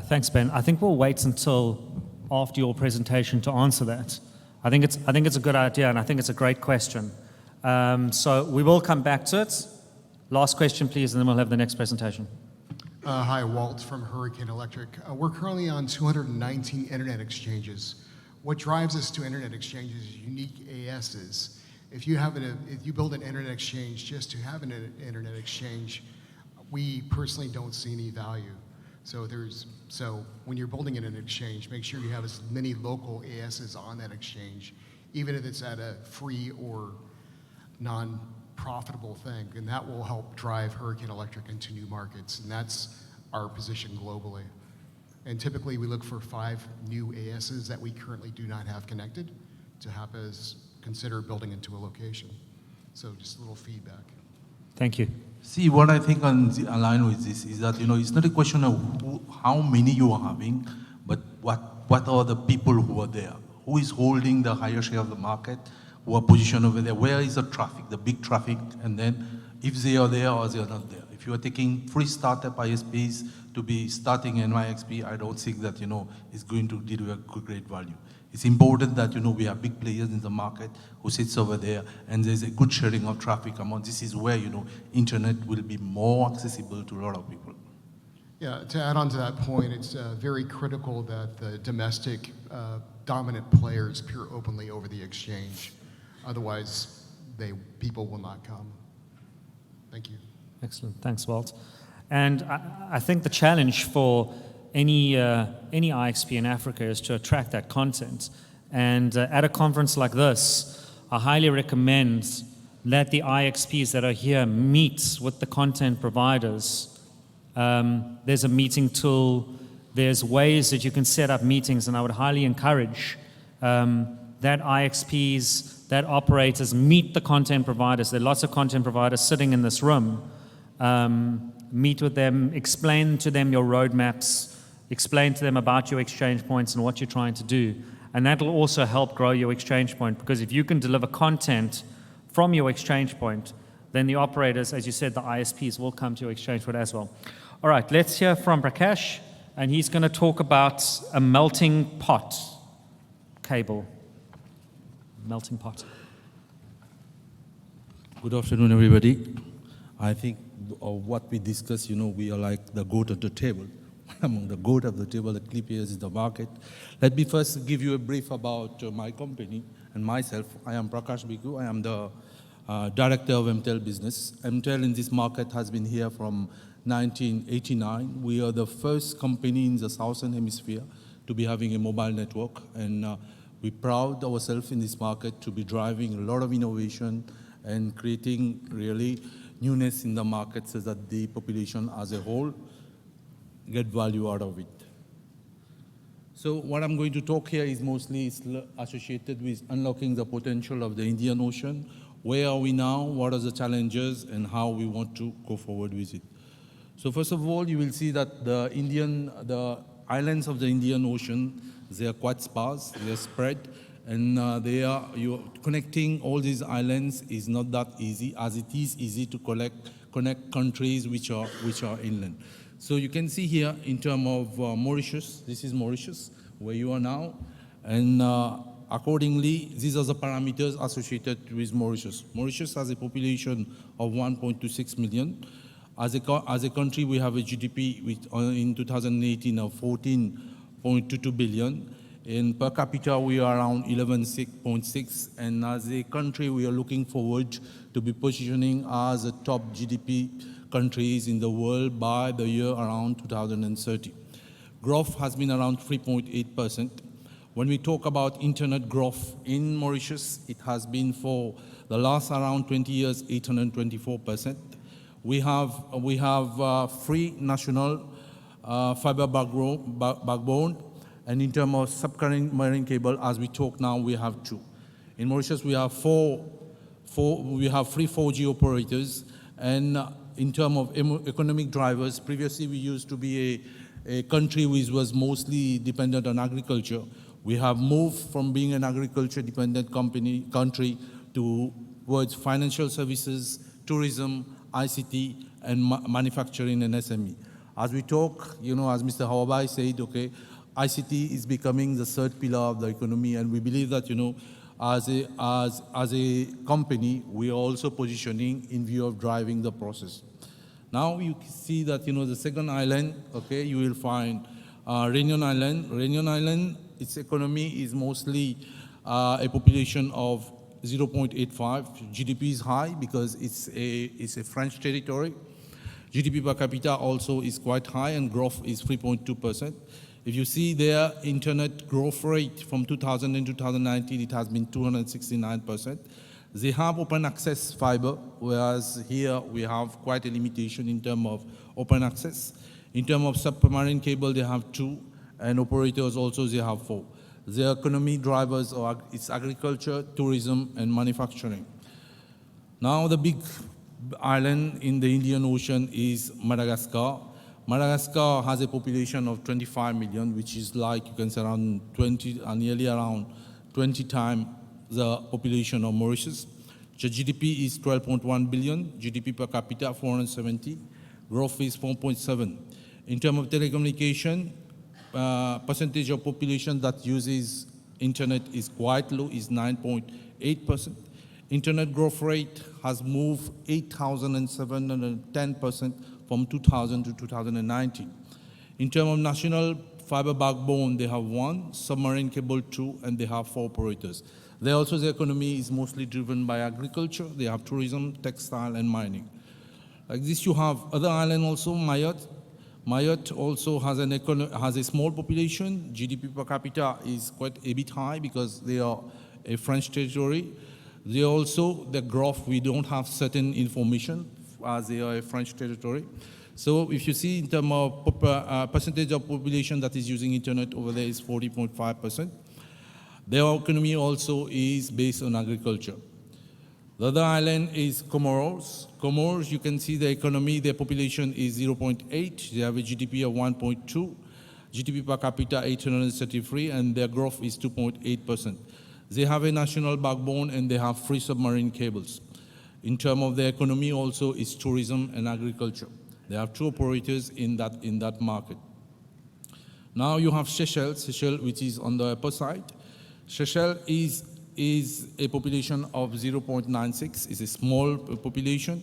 Thanks, Ben. I think we'll wait until after your presentation to answer that. I think it's a good idea, and I think it's a great question. So we will come back to it. Last question, please, and then we'll have the next presentation. Hi, Walt from Hurricane Electric. We're currently on 219 internet exchanges. What drives us to internet exchanges is unique ASs. If you build an internet exchange just to have an internet exchange, we personally don't see any value. So when you're building in an exchange, make sure you have as many local ASs on that exchange, even if it's at a free or non-profitable thing, and that will help drive Hurricane Electric into new markets, and that's our position globally. And typically we look for 5 new ASs that we currently do not have connected to have us consider building into a location. So just a little feedback. Thank you. See, what I think align with this is that, it's not a question of how many you are having, but what are the people who are there? Who is holding the higher share of the market? Who are positioned over there? Where is the traffic, the big traffic? And then if they are there or they are not there. If you are taking free startup ISPs to be starting MIXP, I don't think that, it's going to deliver great value. It's important that, we have big players in the market who sits over there, and there's a good sharing of traffic among. This is where, internet will be more accessible to a lot of people. Yeah, to add on to that point, it's very critical that the domestic dominant players appear openly over the exchange. Otherwise, people will not come. Thank you. Excellent. Thanks, Walt. And I think the challenge for any IXP in Africa is to attract that content. And at a conference like this, I highly recommend that the IXPs that are here meet with the content providers. There's a meeting tool. There's ways that you can set up meetings, and I would highly encourage that IXPs, that operators meet the content providers. There are lots of content providers sitting in this room. Meet with them, explain to them your roadmaps, explain to them about your exchange points and what you're trying to do. And that will also help grow your exchange point, because if you can deliver content from your exchange point, then the operators, as you said, the ISPs will come to your exchange point as well. All right, let's hear from Prakash, and he's going to talk about a melting pot cable. Melting pot. Good afternoon, everybody. I think what we discussed, we are like the goat of the table. Among the goat of the table, the clip here is the market. Let me first give you a brief about my company and myself. I am Prakash Bheekhoo. I am the director of Emtel business. Emtel in this market has been here from 1989. We are the first company in the Southern Hemisphere to be having a mobile network, and we proud ourselves in this market to be driving a lot of innovation and creating really newness in the market so that the population as a whole get value out of it. So what I'm going to talk here is mostly associated with unlocking the potential of the Indian Ocean. Where are we now? What are the challenges, and how we want to go forward with it? So first of all, you will see that the islands of the Indian Ocean, they are quite sparse, they are spread, And connecting all these islands is not that easy, as it is easy to connect countries which are inland. So you can see here in terms of Mauritius, this is Mauritius, where you are now, and accordingly, these are the parameters associated with Mauritius. Mauritius has a population of 1.26 million. As a country, we have a GDP in 2018 of 14.22 billion. In per capita, we are around 11.6, and as a country, we are looking forward to be positioning as a top GDP countries in the world by the year around 2030. Growth has been around 3.8%. When we talk about internet growth in Mauritius, it has been for the last around 20 years, 824%. We have free national fiber backbone, and in terms of submarine cable, as we talk now, we have 2. In Mauritius, we have we have 3 4G operators, and in terms of economic drivers, previously we used to be a country which was mostly dependent on agriculture. We have moved from being an agriculture-dependent country towards financial services, tourism, ICT, and manufacturing and SME. As we talk, as Mr. Hawabai said, okay, ICT is becoming the third pillar of the economy, and we believe that, as a company, we are also positioning in view of driving the process. Now you see that, the second island, okay, you will find Réunion Island. Réunion Island, its economy is mostly a population of 0.85. GDP is high because it's a French territory. GDP per capita also is quite high, and growth is 3.2%. If you see their internet growth rate from 2000 and 2019, it has been 269%. They have open access fiber, whereas here we have quite a limitation in terms of open access. In terms of submarine cable, they have 2, and operators also, they have 4. Their economy drivers are it's agriculture, tourism, and manufacturing. Now the big island in the Indian Ocean is Madagascar. Madagascar has a population of 25 million, which is like, you can say, around nearly around 20 times the population of Mauritius. The GDP is 12.1 billion, GDP per capita 470, growth is 4.7. In terms of telecommunication, percentage of population that uses internet is quite low, is 9.8%. Internet growth rate has moved 8,710% from 2000 to 2019. In terms of national fiber backbone, they have 1, submarine cable 2, and they have 4 operators. There also, the economy is mostly driven by agriculture. They have tourism, textile, and mining. Like this, you have other island also, Mayotte. Mayotte also has a small population. GDP per capita is quite a bit high because they are a French territory. They also, the growth, we don't have certain information as they are a French territory. So if you see in terms of percentage of population that is using internet over there is 40.5%. Their economy also is based on agriculture. The other island is Comoros. Comoros, you can see the economy, their population is 0.8. They have a GDP of 1.2, GDP per capita 833, and their growth is 2.8%. They have a national backbone, and they have free submarine cables. In terms of their economy also is tourism and agriculture. They have 2 operators in that market. Now you have Seychelles, which is on the upper side. Seychelles is a population of 0.96. It's a small population.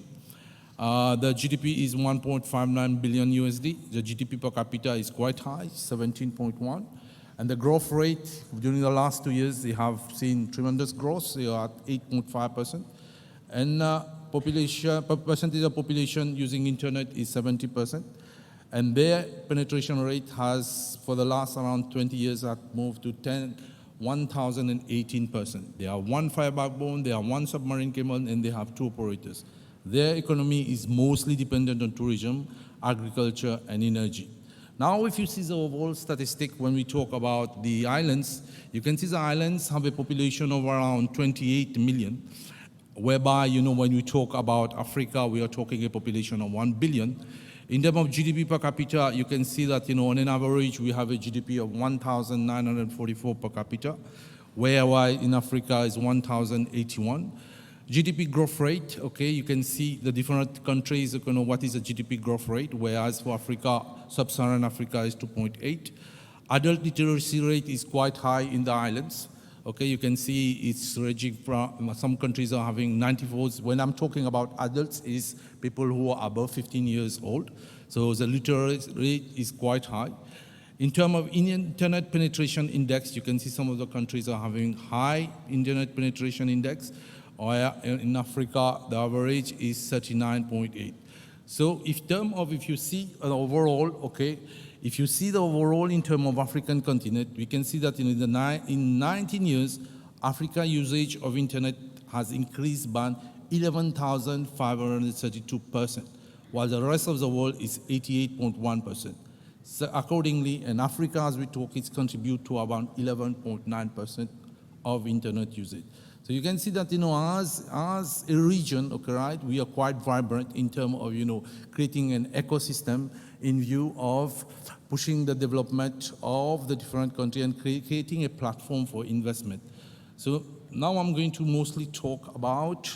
The GDP is 1.59 billion USD. The GDP per capita is quite high, 17.1. And the growth rate during the last 2 years, they have seen tremendous growth. They are at 8.5%. And percentage of population using internet is 70%. And their penetration rate has, for the last around 20 years, moved to 1,018%. They have 1 fiber backbone, they have 1 submarine cable, and they have 2 operators. Their economy is mostly dependent on tourism, agriculture, and energy. Now, if you see the overall statistic, when we talk about the islands, you can see the islands have a population of around 28 million, whereby, when we talk about Africa, we are talking a population of 1 billion. In terms of GDP per capita, you can see that, on an average, we have a GDP of 1,944 per capita, whereas in Africa is 1,081. GDP growth rate, okay, you can see the different countries, you know, what is the GDP growth rate, whereas for Africa, sub-Saharan Africa is 2.8. Adult literacy rate is quite high in the islands. Okay, you can see it's ranging from, some countries are having 94. When I'm talking about adults, is people who are above 15 years old. So the literacy rate is quite high. In terms of internet penetration index, you can see some of the countries are having high internet penetration index. Or in Africa, the average is 39.8. So if you see overall, okay, if you see the overall in terms of African continent, we can see that in 19 years, Africa usage of internet has increased by 11,532%, while the rest of the world is 88.1%. So accordingly, in Africa, as we talk, it contributes to about 11.9% of internet usage. So you can see that, you know, as a region, okay, right, we are quite vibrant in terms of, you know, creating an ecosystem in view of pushing the development of the different countries and creating a platform for investment. So now I'm going to mostly talk about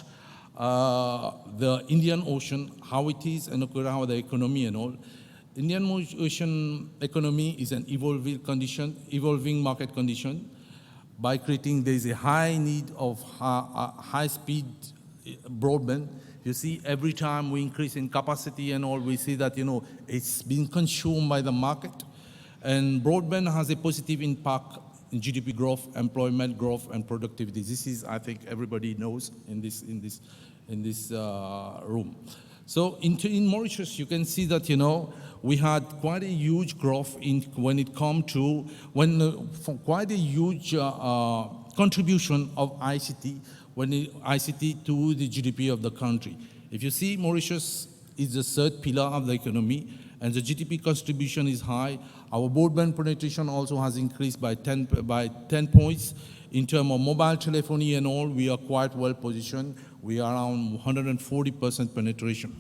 the Indian Ocean, how it is, and how the economy and all. Indian Ocean economy is an evolving market condition. By creating, there is a high need of high-speed broadband. You see, every time we increase in capacity and all, we see that, you know, it's being consumed by the market. And broadband has a positive impact in GDP growth, employment growth, and productivity. This is, I think, everybody knows in this room. So in Mauritius, you can see that, you know, we had quite a huge growth when it comes to, quite a huge contribution of ICT to the GDP of the country. If you see, Mauritius is the third pillar of the economy, and the GDP contribution is high. Our broadband penetration also has increased by 10 points. In terms of mobile telephony and all, we are quite well positioned. We are around 140% penetration.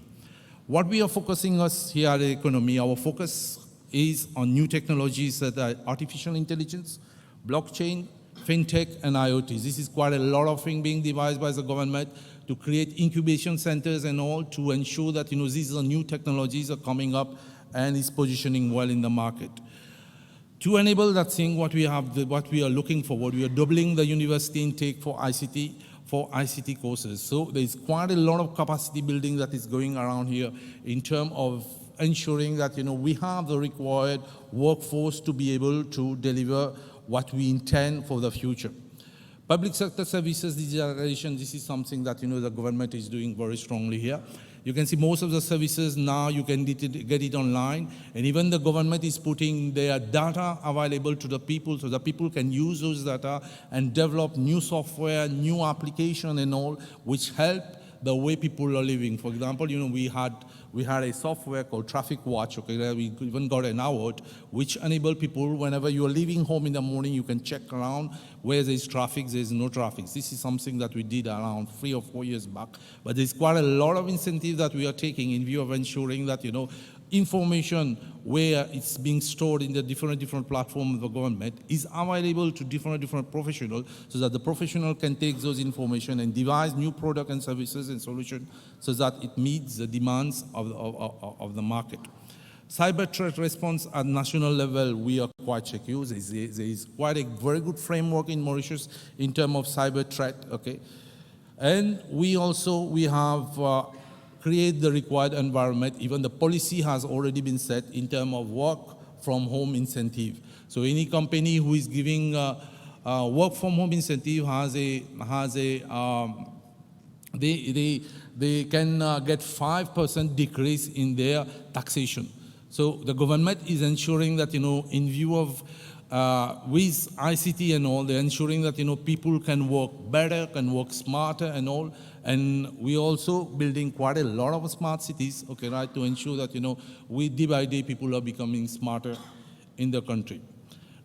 What we are focusing us here at the economy, our focus is on new technologies that are artificial intelligence, blockchain, fintech, and IoT. This is quite a lot of things being devised by the government to create incubation centers and all to ensure that, you know, these are new technologies are coming up and is positioning well in the market. To enable that thing, what we are looking forward, we are doubling the university intake for ICT courses. So there's quite a lot of capacity building that is going around here in terms of ensuring that, you know, we have the required workforce to be able to deliver what we intend for the future. Public sector services digitalization, this is something that, you know, the government is doing very strongly here. You can see most of the services now you can get it online, and even the government is putting their data available to the people so that people can use those data and develop new software, new application and all, which help the way people are living. For example, you know, we had a software called Traffic Watch, okay, we even got an award, which enable people, whenever you are leaving home in the morning, you can check around where there's traffic, there's no traffic. This is something that we did around 3 or 4 years back. But there's quite a lot of incentive that we are taking in view of ensuring that, you know, information where it's being stored in the different platforms of the government is available to different professionals so that the professional can take those information and devise new products and services and solutions so that it meets the demands of the market. Cyber threat response at national level, we are quite secure. There is quite a very good framework in Mauritius in terms of cyber threat, okay? And we have create the required environment. Even the policy has already been set in terms of work from home incentive. So any company who is giving work from home incentive they can get 5% decrease in their taxation. So the government is ensuring that, you know, in view of with ICT and all, they're ensuring that, you know, people can work better, can work smarter and all. And we're also building quite a lot of smart cities, okay, right, to ensure that, you know, day by day people are becoming smarter in the country.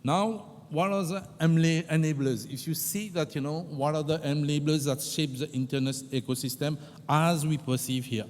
Now, what are the enablers? If you see that, you know, what are the enablers that shape the internet ecosystem as we perceive here?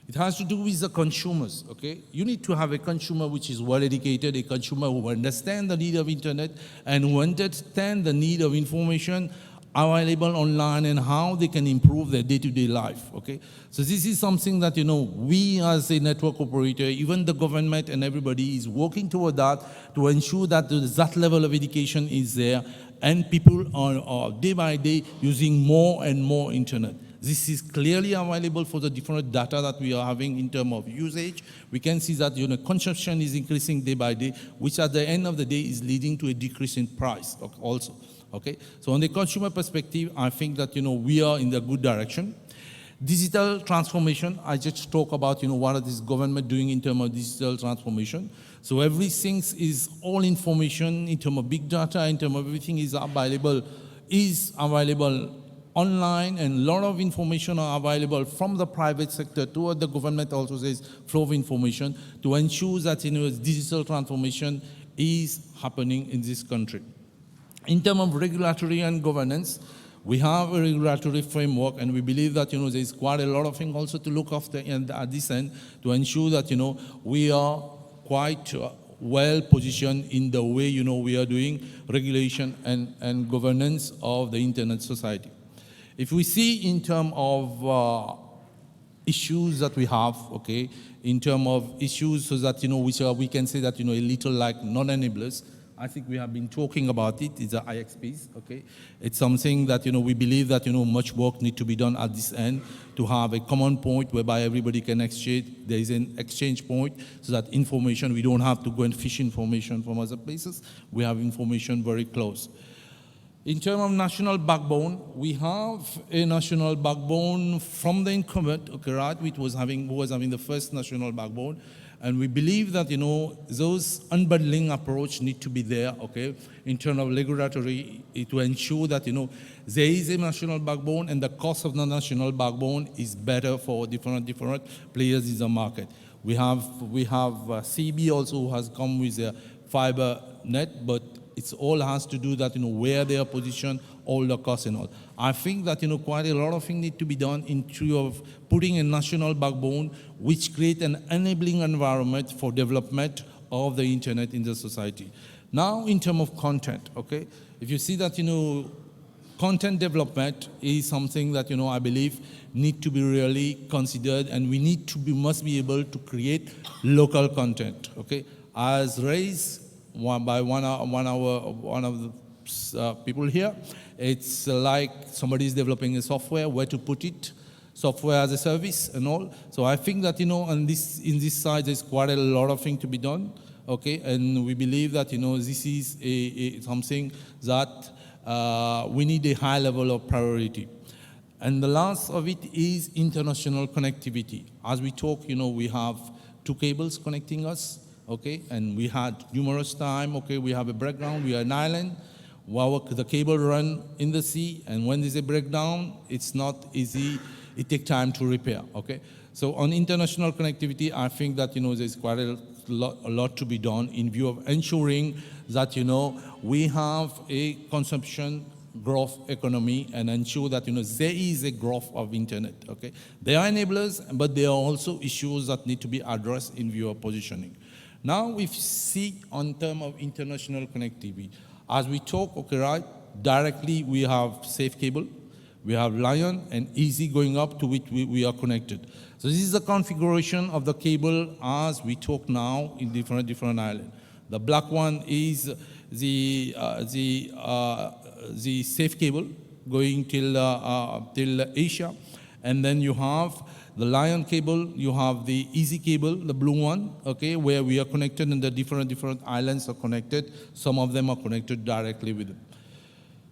It has to do with the consumers, okay? You need to have a consumer which is well educated, a consumer who understands the need of internet and who understands the need of information available online and how they can improve their day-to-day life, okay? So this is something that, we as a network operator, even the government and everybody is working toward that to ensure that that level of education is there and people are day by day using more and more internet. This is clearly available for the different data that we are having in terms of usage. We can see that consumption is increasing day by day, which at the end of the day is leading to a decrease in price also. Okay, so on the consumer perspective, I think that we are in the good direction. Digital transformation, I just talk about what is this government doing in terms of digital transformation. So everything is all information in terms of big data, in terms of everything is available online, and a lot of information are available from the private sector to the government also says flow of information to ensure that digital transformation is happening in this country. In terms of regulatory and governance, we have a regulatory framework, and we believe that there is quite a lot of things also to look after at this end to ensure that we are quite well positioned in the way we are doing regulation and governance of the internet society. If we see in terms of issues that we have, okay, in terms of issues so that which we can say that a little like non-enablers. I think we have been talking about it. It's the IXPs, okay? It's something that, we believe that, much work needs to be done at this end to have a common point whereby everybody can exchange. There is an exchange point so that information, we don't have to go and fish information from other places. We have information very close. In terms of national backbone, we have a national backbone from the incumbent, okay, right, who was having the first national backbone. And we believe that, those unbundling approach need to be there, okay, in terms of regulatory to ensure that, there is a national backbone and the cost of the national backbone is better for different players in the market. We have CB also who has come with a fiber net, but it all has to do that, where they are positioned, all the costs and all. I think that, quite a lot of things need to be done in terms of putting a national backbone which create an enabling environment for development of the internet in the society. Now, in terms of content, okay, if you see that, content development is something that, I believe need to be really considered, and we must be able to create local content, okay, as raised by one of the people here. It's like somebody is developing a software, where to put it, software as a service and all. So I think that, in this side, there's quite a lot of things to be done, okay? And we believe that, this is something that we need a high level of priority. And the last of it is international connectivity. As we talk, we have 2 cables connecting us, okay? And we had numerous time, okay? We have a breakdown, we are an island. While the cable run in the sea, and when there's a breakdown, it's not easy. It takes time to repair, okay? So on international connectivity, I think that, there's quite a lot to be done in view of ensuring that, we have a consumption growth economy and ensure that, there is a growth of internet, okay? They are enablers, but there are also issues that need to be addressed in view of positioning. Now, if you see on terms of international connectivity, as we talk, okay, right, directly we have safe cable, we have Lion and Easy going up to which we are connected. So this is the configuration of the cable as we talk now in different islands. The black one is the safe cable going till Asia, and then you have the Lion cable, you have the Easy cable, the blue one, okay, where we are connected and the different islands are connected. Some of them are connected directly with it.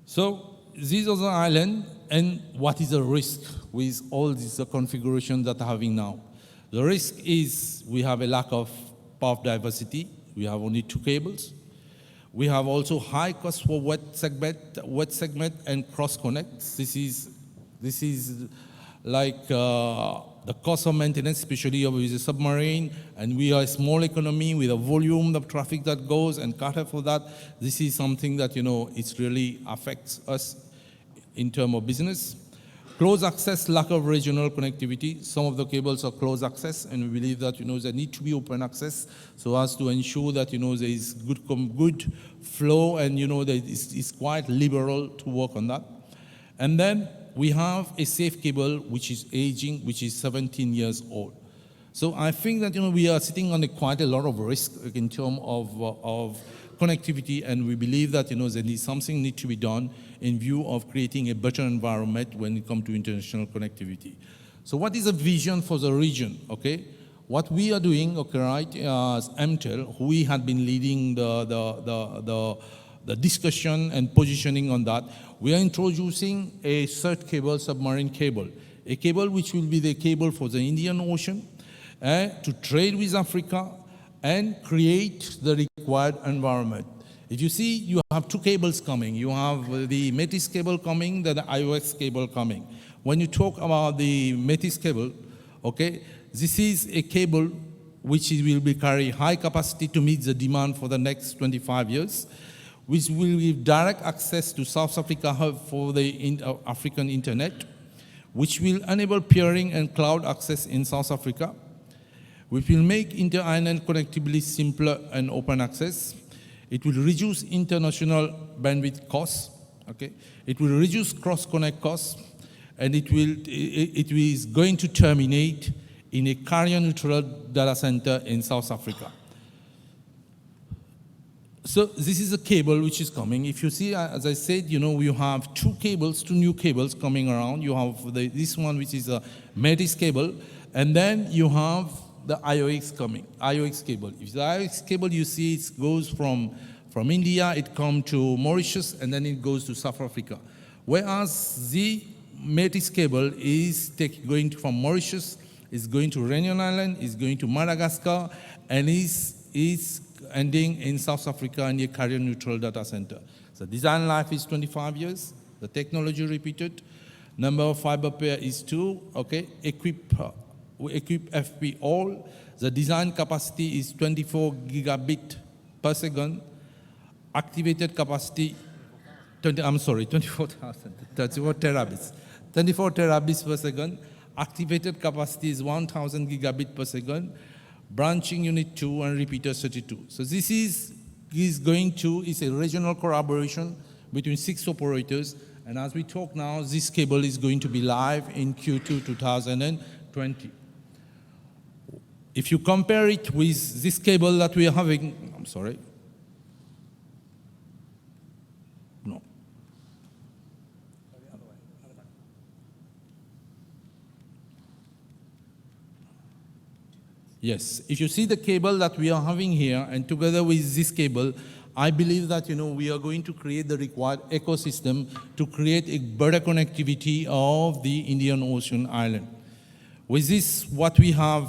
So these are the islands, and what is the risk with all these configurations that are having now? The risk is we have a lack of path diversity. We have only 2 cables. We have also high cost for wet segment and cross connects. This is like the cost of maintenance, especially with a submarine, and we are a small economy with a volume of traffic that goes and cut off for that. This is something that, it really affects us in terms of business. Closed access, lack of regional connectivity. Some of the cables are closed access, and we believe that, there need to be open access so as to ensure that, there is good flow, and, that it's quite liberal to work on that. And then we have a safe cable which is aging, which is 17 years old. So I think that, we are sitting on quite a lot of risk in terms of connectivity, and we believe that, something needs to be done in view of creating a better environment when it comes to international connectivity. So what is the vision for the region, okay? What we are doing, okay, right, as Emtel, we had been leading the discussion and positioning on that. We are introducing a third cable, submarine cable, a cable which will be the cable for the Indian Ocean, to trade with Africa and create the required environment. If you see, you have two cables coming. You have the METISS cable coming, then the IOX cable coming. When you talk about the METISS cable, okay, this is a cable which will be carry high capacity to meet the demand for the next 25 years, which will give direct access to South Africa hub for the African internet, which will enable peering and cloud access in South Africa, which will make inter-island connectivity simpler and open access. It will reduce international bandwidth costs, okay? It will reduce cross-connect costs, and it is going to terminate in a carrier-neutral data center in South Africa. So this is a cable which is coming. If you see, as I said, you have two new cables coming around. You have this one, which is a METISS cable, and then you have the IOX coming, IOX cable. If the IOX cable, you see, it goes from India, it comes to Mauritius, and then it goes to South Africa. Whereas the METISS cable is going from Mauritius, is going to Reunion Island, is going to Madagascar, and is ending in South Africa in a carrier-neutral data center. So design life is 25 years. The technology repeated. Number of fiber pair is 2. Okay, equip FP all. The design capacity is 24 gigabit per second. Activated capacity, 24,000, 34 terabits. 24 terabits per second. Activated capacity is 1,000 gigabit per second. Branching unit 2 and repeater 32. So this is a regional collaboration between 6 operators. And as we talk now, this cable is going to be live in Q2 2020. If you compare it with this cable that we are having, I'm sorry. No. Yes, if you see the cable that we are having here, and together with this cable, I believe that we are going to create the required ecosystem to create a better connectivity of the Indian Ocean island. With this, what we have,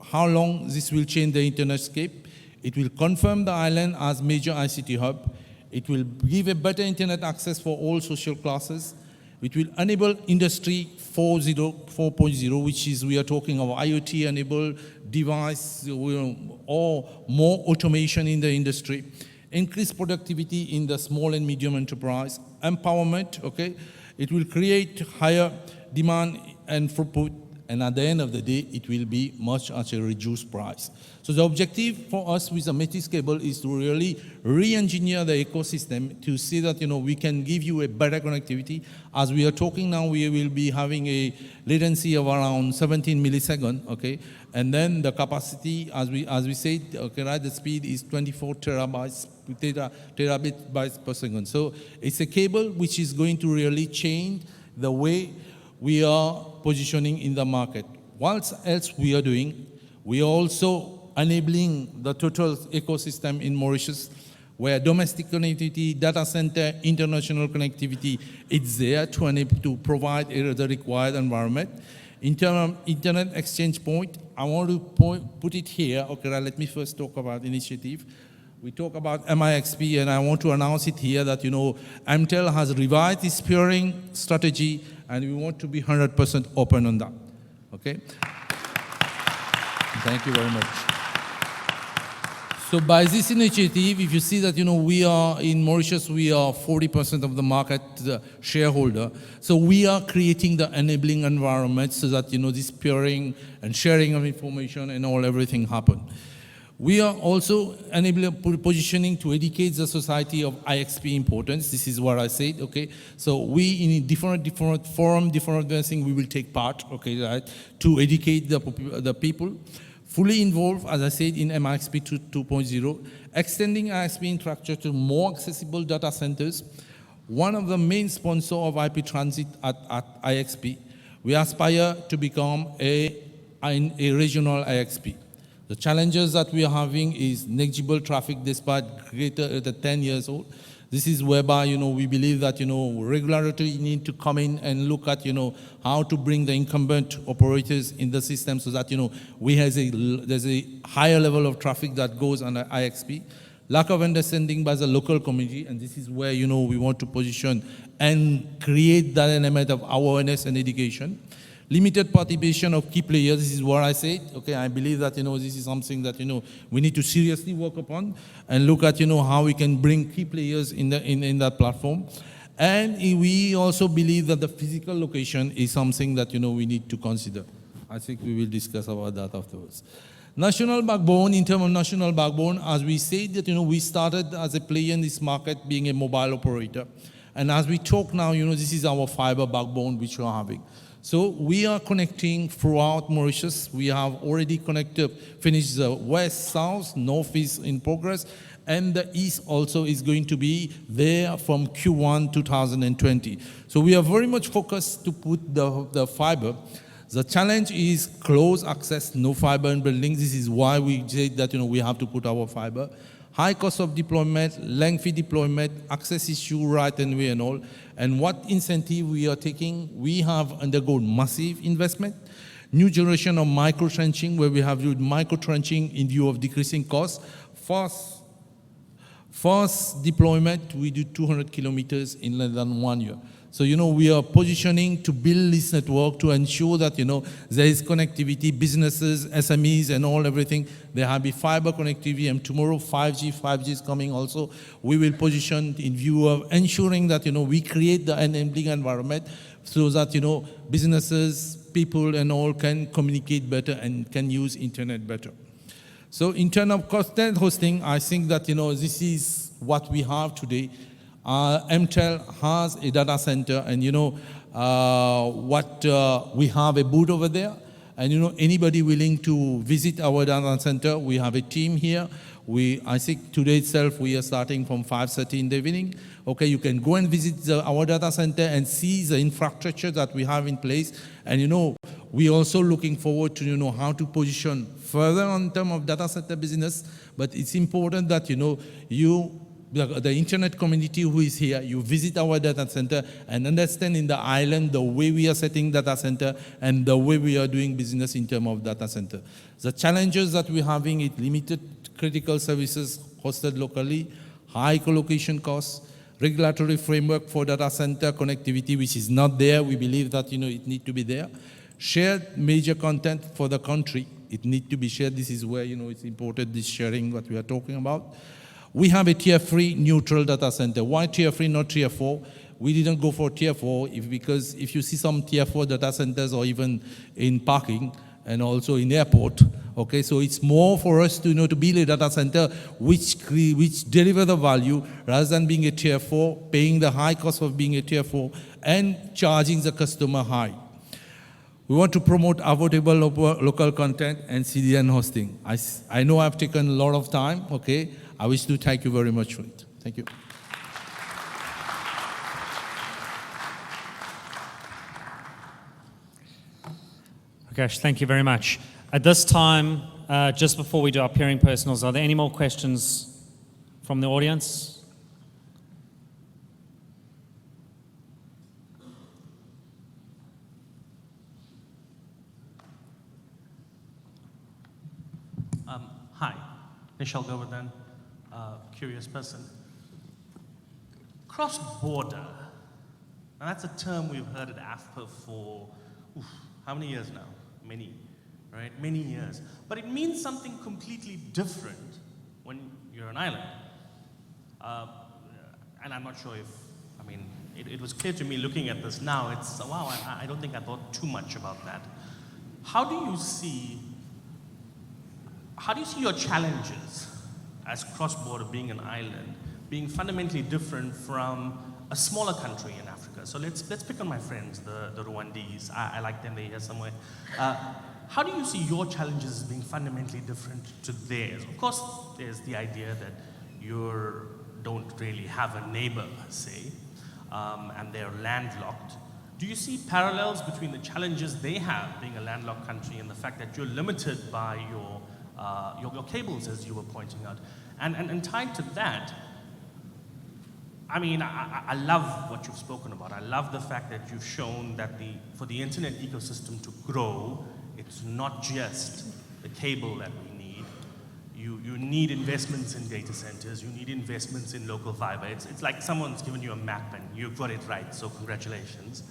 how long this will change the Internetscape? It will confirm the island as major ICT hub. It will give a better internet access for all social classes. It will enable Industry 4.0, which is, we are talking of IoT-enabled device, or more automation in the industry. Increase productivity in the small and medium enterprise. Empowerment, okay? It will create higher demand and throughput, and at the end of the day, it will be much at a reduced price. So the objective for us with the METISS cable is to really re-engineer the ecosystem to see that we can give you a better connectivity. As we are talking now, we will be having a latency of around 17 milliseconds, okay? And then the capacity, as we said, okay, right, the speed is 24 terabits per second. So it's a cable which is going to really change the way we are positioning in the market. What else we are doing? We are also enabling the total ecosystem in Mauritius, where domestic connectivity, data center, international connectivity, it's there to provide the required environment. In terms of internet exchange point, I want to put it here. Okay, let me first talk about initiative. We talk about MIXP, and I want to announce it here that, Emtel has revised its peering strategy, and we want to be 100% open on that, okay? Thank you very much. So by this initiative, if you see that, we are in Mauritius, we are 40% of the market shareholder. So we are creating the enabling environment so that, this peering and sharing of information and everything happen. We are also positioning to educate the society of IXP importance. This is what I said, okay? So we, in different forum, different things, we will take part, okay, right, to educate the people. Fully involved, as I said, in MIXP 2.0, extending ISP infrastructure to more accessible data centers. One of the main sponsors of IP Transit at IXP, we aspire to become a regional IXP. The challenges that we are having is negligible traffic despite greater than 10 years old. This is whereby, we believe that, regulatory need to come in and look at, how to bring the incumbent operators in the system so that, there's a higher level of traffic that goes on IXP. Lack of understanding by the local community, and this is where, we want to position and create that element of awareness and education. Limited participation of key players, this is what I said. Okay, I believe that, this is something that, we need to seriously work upon and look at, how we can bring key players in that platform. And we also believe that the physical location is something that, we need to consider. I think we will discuss about that afterwards. National backbone, in terms of national backbone, as we said that, we started as a player in this market being a mobile operator. And as we talk now, this is our fiber backbone which we are having. So we are connecting throughout Mauritius. We have already finished the west, south, north is in progress, and the east also is going to be there from Q1 2020. So we are very much focused to put the fiber. The challenge is close access, no fiber in buildings. This is why we said that we have to put our fiber. High cost of deployment, lengthy deployment, access issue right and way and all. And what incentive we are taking, we have undergone massive investment. New generation of micro-trenching, where we have used micro-trenching in view of decreasing costs. Fast deployment, we do 200 kilometers in less than 1 year. So, we are positioning to build this network to ensure that, there is connectivity, businesses, SMEs and everything. There have been fiber connectivity, and tomorrow 5G is coming also. We will position in view of ensuring that, we create the enabling environment so that, businesses, people and all can communicate better and can use internet better. So in terms of content hosting, I think that, this is what we have today. Emtel has a data center, and we have a booth over there, and anybody willing to visit our data center, we have a team here. I think today itself we are starting from 5:30 in the evening. Okay, you can go and visit our data center and see the infrastructure that we have in place, and we also looking forward to how to position further on terms of data center business. But it's important that the internet community who is here, you visit our data center and understand in the island the way we are setting data center and the way we are doing business in terms of data center. The challenges that we're having is limited critical services hosted locally, high colocation costs, regulatory framework for data center connectivity, which is not there. We believe that it needs to be there. Shared major content for the country, it needs to be shared. This is where it's important, this sharing what we are talking about. We have a tier 3 neutral data center. Why tier 3, not tier 4? We didn't go for tier 4 because if you see some tier 4 data centers or even in parking and also in airport, okay, so it's more for us to to build a data center which deliver the value rather than being a tier 4, paying the high cost of being a tier 4 and charging the customer high. We want to promote affordable local content and CDN hosting. I know I've taken a lot of time, okay. I wish to thank you very much for it. Thank you. Prakash, thank you very much. At this time, just before we do our peering personals, are there any more questions from the audience? Hi, Nishal Govardhan. Curious person. Cross-border. Now that's a term we've heard at ISPA for how many years now? Many, right? Many years. But it means something completely different when an island. And I'm not sure if, I mean, it was clear to me looking at this now, it's, wow, I don't think I thought too much about that. How do you see your challenges as cross-border being an island, being fundamentally different from a smaller country in Africa? So let's pick on my friends, the Rwandese. I like them, they're here somewhere. How do you see your challenges as being fundamentally different to theirs? Of course, there's the idea that you don't really have a neighbor, per se, and they're landlocked. Do you see parallels between the challenges they have being a landlocked country and the fact that you're limited by your cables, as you were pointing out? And tied to that, I mean, I love what you've spoken about. I love the fact that you've shown that for the internet ecosystem to grow, it's not just the cable that we need. You need investments in data centers. You need investments in local fiber. It's like someone's given you a map and you've got it right, so congratulations.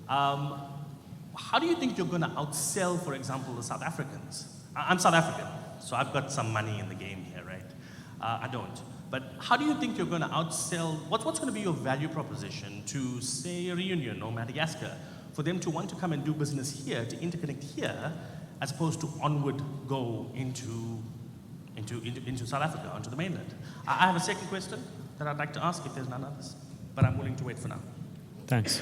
How do you think you're going to outsell, for example, the South Africans? I'm South African, so I've got some money in the game here, right? I don't. But how do you think you're going to outsell, what's going to be your value proposition to, say, Reunion or Madagascar, for them to want to come and do business here, to interconnect here, as opposed to onward go into South Africa, onto the mainland? I have a second question that I'd like to ask if there's none others, but I'm willing to wait for now. Thanks.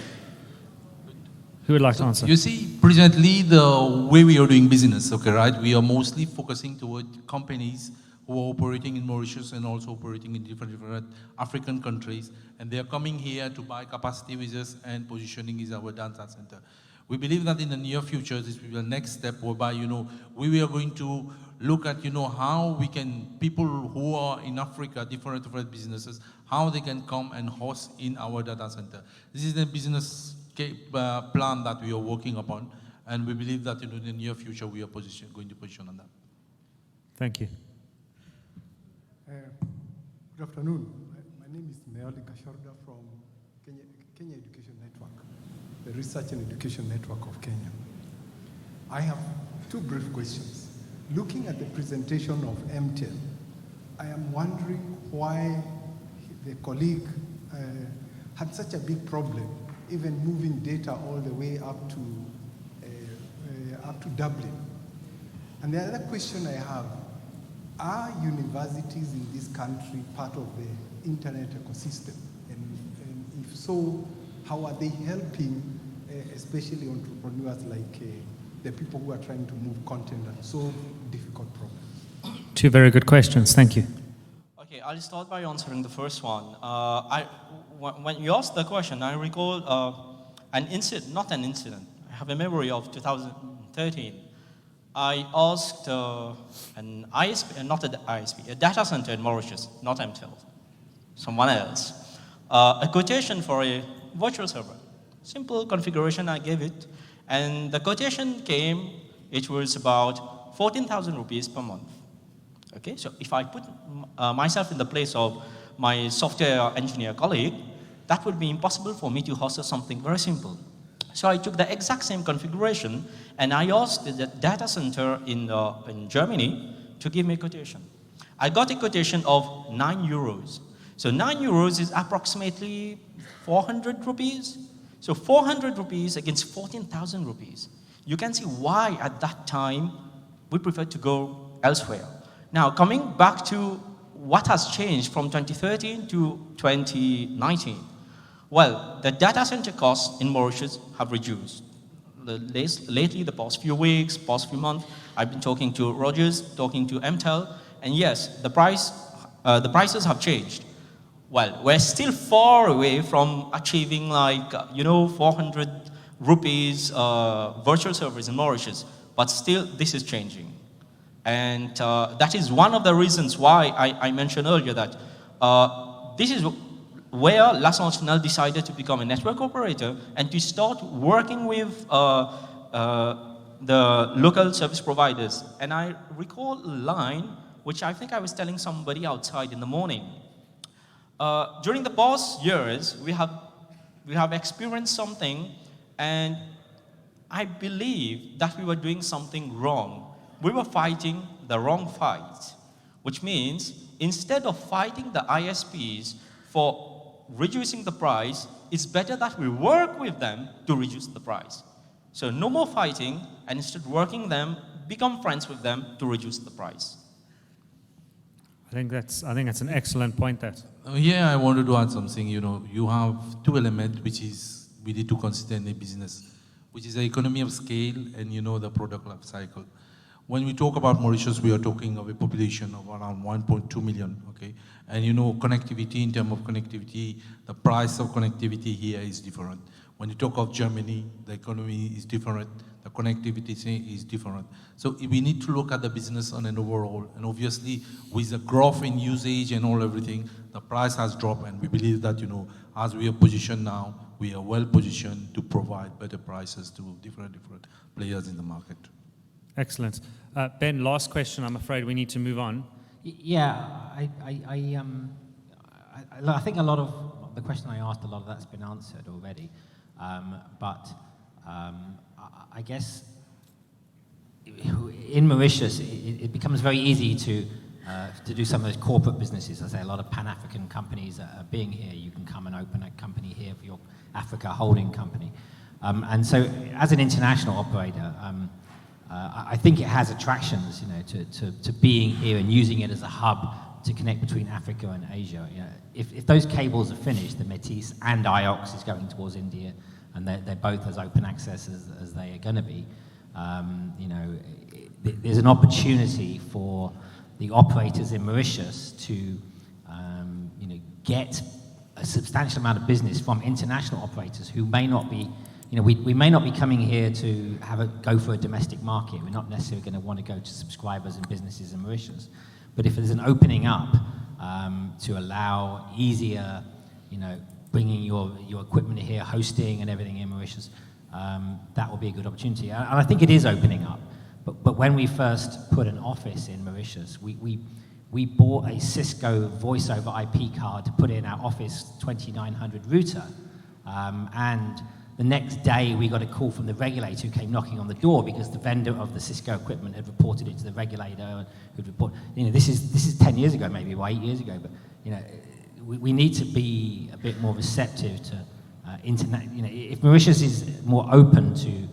Who would like to answer? You see, presently, the way we are doing business, okay, right? We are mostly focusing toward companies who are operating in Mauritius and also operating in different African countries, and they are coming here to buy capacity with us and positioning is our data center. We believe that in the near future, this will be the next step whereby, we are going to look at, how we can, people who are in Africa, different businesses, how they can come and host in our data center. This is the business plan that we are working upon, and we believe that in the near future, we are going to position on that. Thank you. Good afternoon. My name is Meoli Kashorda from Kenya Education Network, the Research and Education Network of Kenya. I have two brief questions. Looking at the presentation of Emtel, I am wondering why the colleague had such a big problem even moving data all the way up to Dublin. And the other question I have, are universities in this country part of the internet ecosystem? And if so, how are they helping, especially entrepreneurs like the people who are trying to move content and solve difficult problems? Two very good questions. Thank you. Okay, I'll start by answering the first one. When you asked the question, I recall an incident, not an incident. I have a memory of 2013. I asked an ISP, not an ISP, a data center in Mauritius, not Emtel, someone else, a quotation for a virtual server. Simple configuration, I gave it. And the quotation came, it was about 14,000 rupees per month. Okay, so if I put myself in the place of my software engineer colleague, that would be impossible for me to host something very simple. So I took the exact same configuration and I asked the data center in Germany to give me a quotation. I got a quotation of 9 euros. So 9 euros is approximately 400 rupees. So 400 rupees against 14,000 rupees. You can see why at that time we preferred to go elsewhere. Now coming back to what has changed from 2013 to 2019. Well, the data center costs in Mauritius have reduced. Lately, the past few weeks, past few months, I've been talking to Rogers, talking to Emtel, and yes, the prices have changed. Well, we're still far away from achieving 400 rupees virtual servers in Mauritius, but still this is changing. And that is one of the reasons why I mentioned earlier that this is where La Sentinelle decided to become a network operator and to start working with the local service providers. And I recall a line which I think I was telling somebody outside in the morning. During the past years, we have experienced something, and I believe that we were doing something wrong. We were fighting the wrong fight. which means instead of fighting the ISPs for reducing the price, it's better that we work with them to reduce the price. So no more fighting, and instead working them, become friends with them to reduce the price. I think that's an excellent point. Yeah, I wanted to add something. You have two elements which is we need to consider in a business, which is the economy of scale and the product life cycle. When we talk about Mauritius, we are talking of a population of around 1.2 million, okay? And connectivity, in terms of connectivity, the price of connectivity here is different. When you talk of Germany, the economy is different, the connectivity is different. So we need to look at the business on an overall, and obviously with the growth in usage and everything, the price has dropped, and we believe that, as we are positioned now, we are well positioned to provide better prices to different players in the market. Excellent. Ben, last question. I'm afraid we need to move on. Yeah, I think a lot of the question I asked, a lot of that's been answered already. But I guess in Mauritius, it becomes very easy to do some of those corporate businesses. I say a lot of Pan-African companies are being here. You can come and open a company here for your Africa holding company. And so as an international operator, I think it has attractions, to being here and using it as a hub to connect between Africa and Asia. If those cables are finished, the METISS and IOX is going towards India, and they're both as open access as they are going to be. There's an opportunity for the operators in Mauritius to, get a substantial amount of business from international operators who may not be. We may not be coming here to go for a domestic market. We're not necessarily going to want to go to subscribers and businesses in Mauritius. But if there's an opening up to allow easier, bringing your equipment here, hosting and everything in Mauritius, that will be a good opportunity. And I think it is opening up. But when we first put an office in Mauritius, we bought a Cisco voice over IP card to put in our Office 2900 router. And the next day, we got a call from the regulator who came knocking on the door because the vendor of the Cisco equipment had reported it to the regulator. And who'd report, this is 10 years ago, maybe, or 8 years ago. But we need to be a bit more receptive to internet. If Mauritius is more open to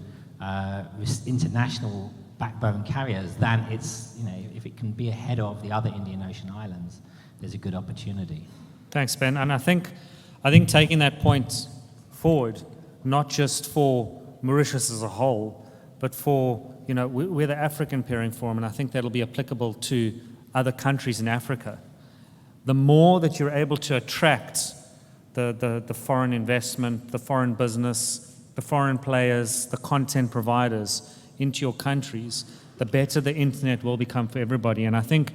international backbone carriers, then it's if it can be ahead of the other Indian Ocean islands, there's a good opportunity. Thanks, Ben. And I think taking that point forward, not just for Mauritius as a whole, but for, we're the African Pairing Forum, and I think that'll be applicable to other countries in Africa. The more that you're able to attract the foreign investment, the foreign business, the foreign players, the content providers into your countries, the better the internet will become for everybody. And I think,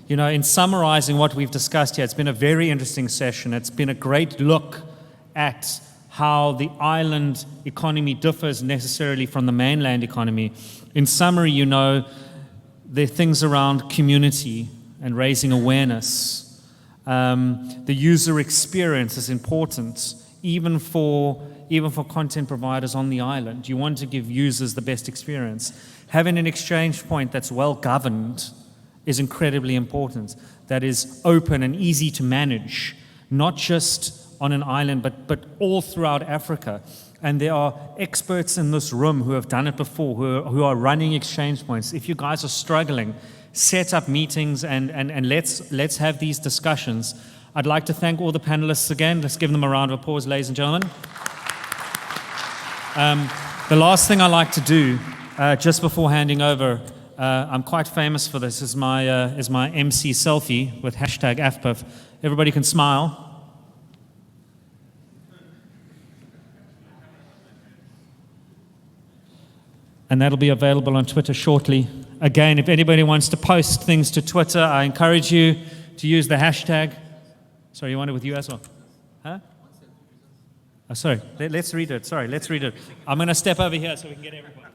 in summarizing what we've discussed here, it's been a very interesting session. It's been a great look at how the island economy differs necessarily from the mainland economy. In summary, there are things around community and raising awareness. The user experience is important, even for content providers on the island. You want to give users the best experience. Having an exchange point that's well governed is incredibly important, that is open and easy to manage, not just on an island, but all throughout Africa. And there are experts in this room who have done it before, who are running exchange points. If you guys are struggling, set up meetings and let's have these discussions. I'd like to thank all the panelists again. Let's give them a round of applause, ladies and gentlemen. The last thing I like to do, just before handing over, I'm quite famous for this, is my MC selfie with hashtag AFPIF. Everybody can smile. And that'll be available on Twitter shortly. Again, if anybody wants to post things to Twitter, I encourage you to use the hashtag. Sorry, you want it with you as well? Huh? Oh, sorry, let's read it. Sorry, let's read it. I'm going to step over here so we can get everyone.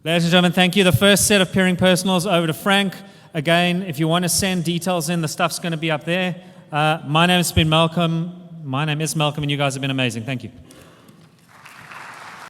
Ladies and gentlemen, thank you. The first set of pairing personals over to Frank. Again, if you want to send details in, the stuff's going to be up there. My name is Malcolm, and you guys have been amazing. Thank you.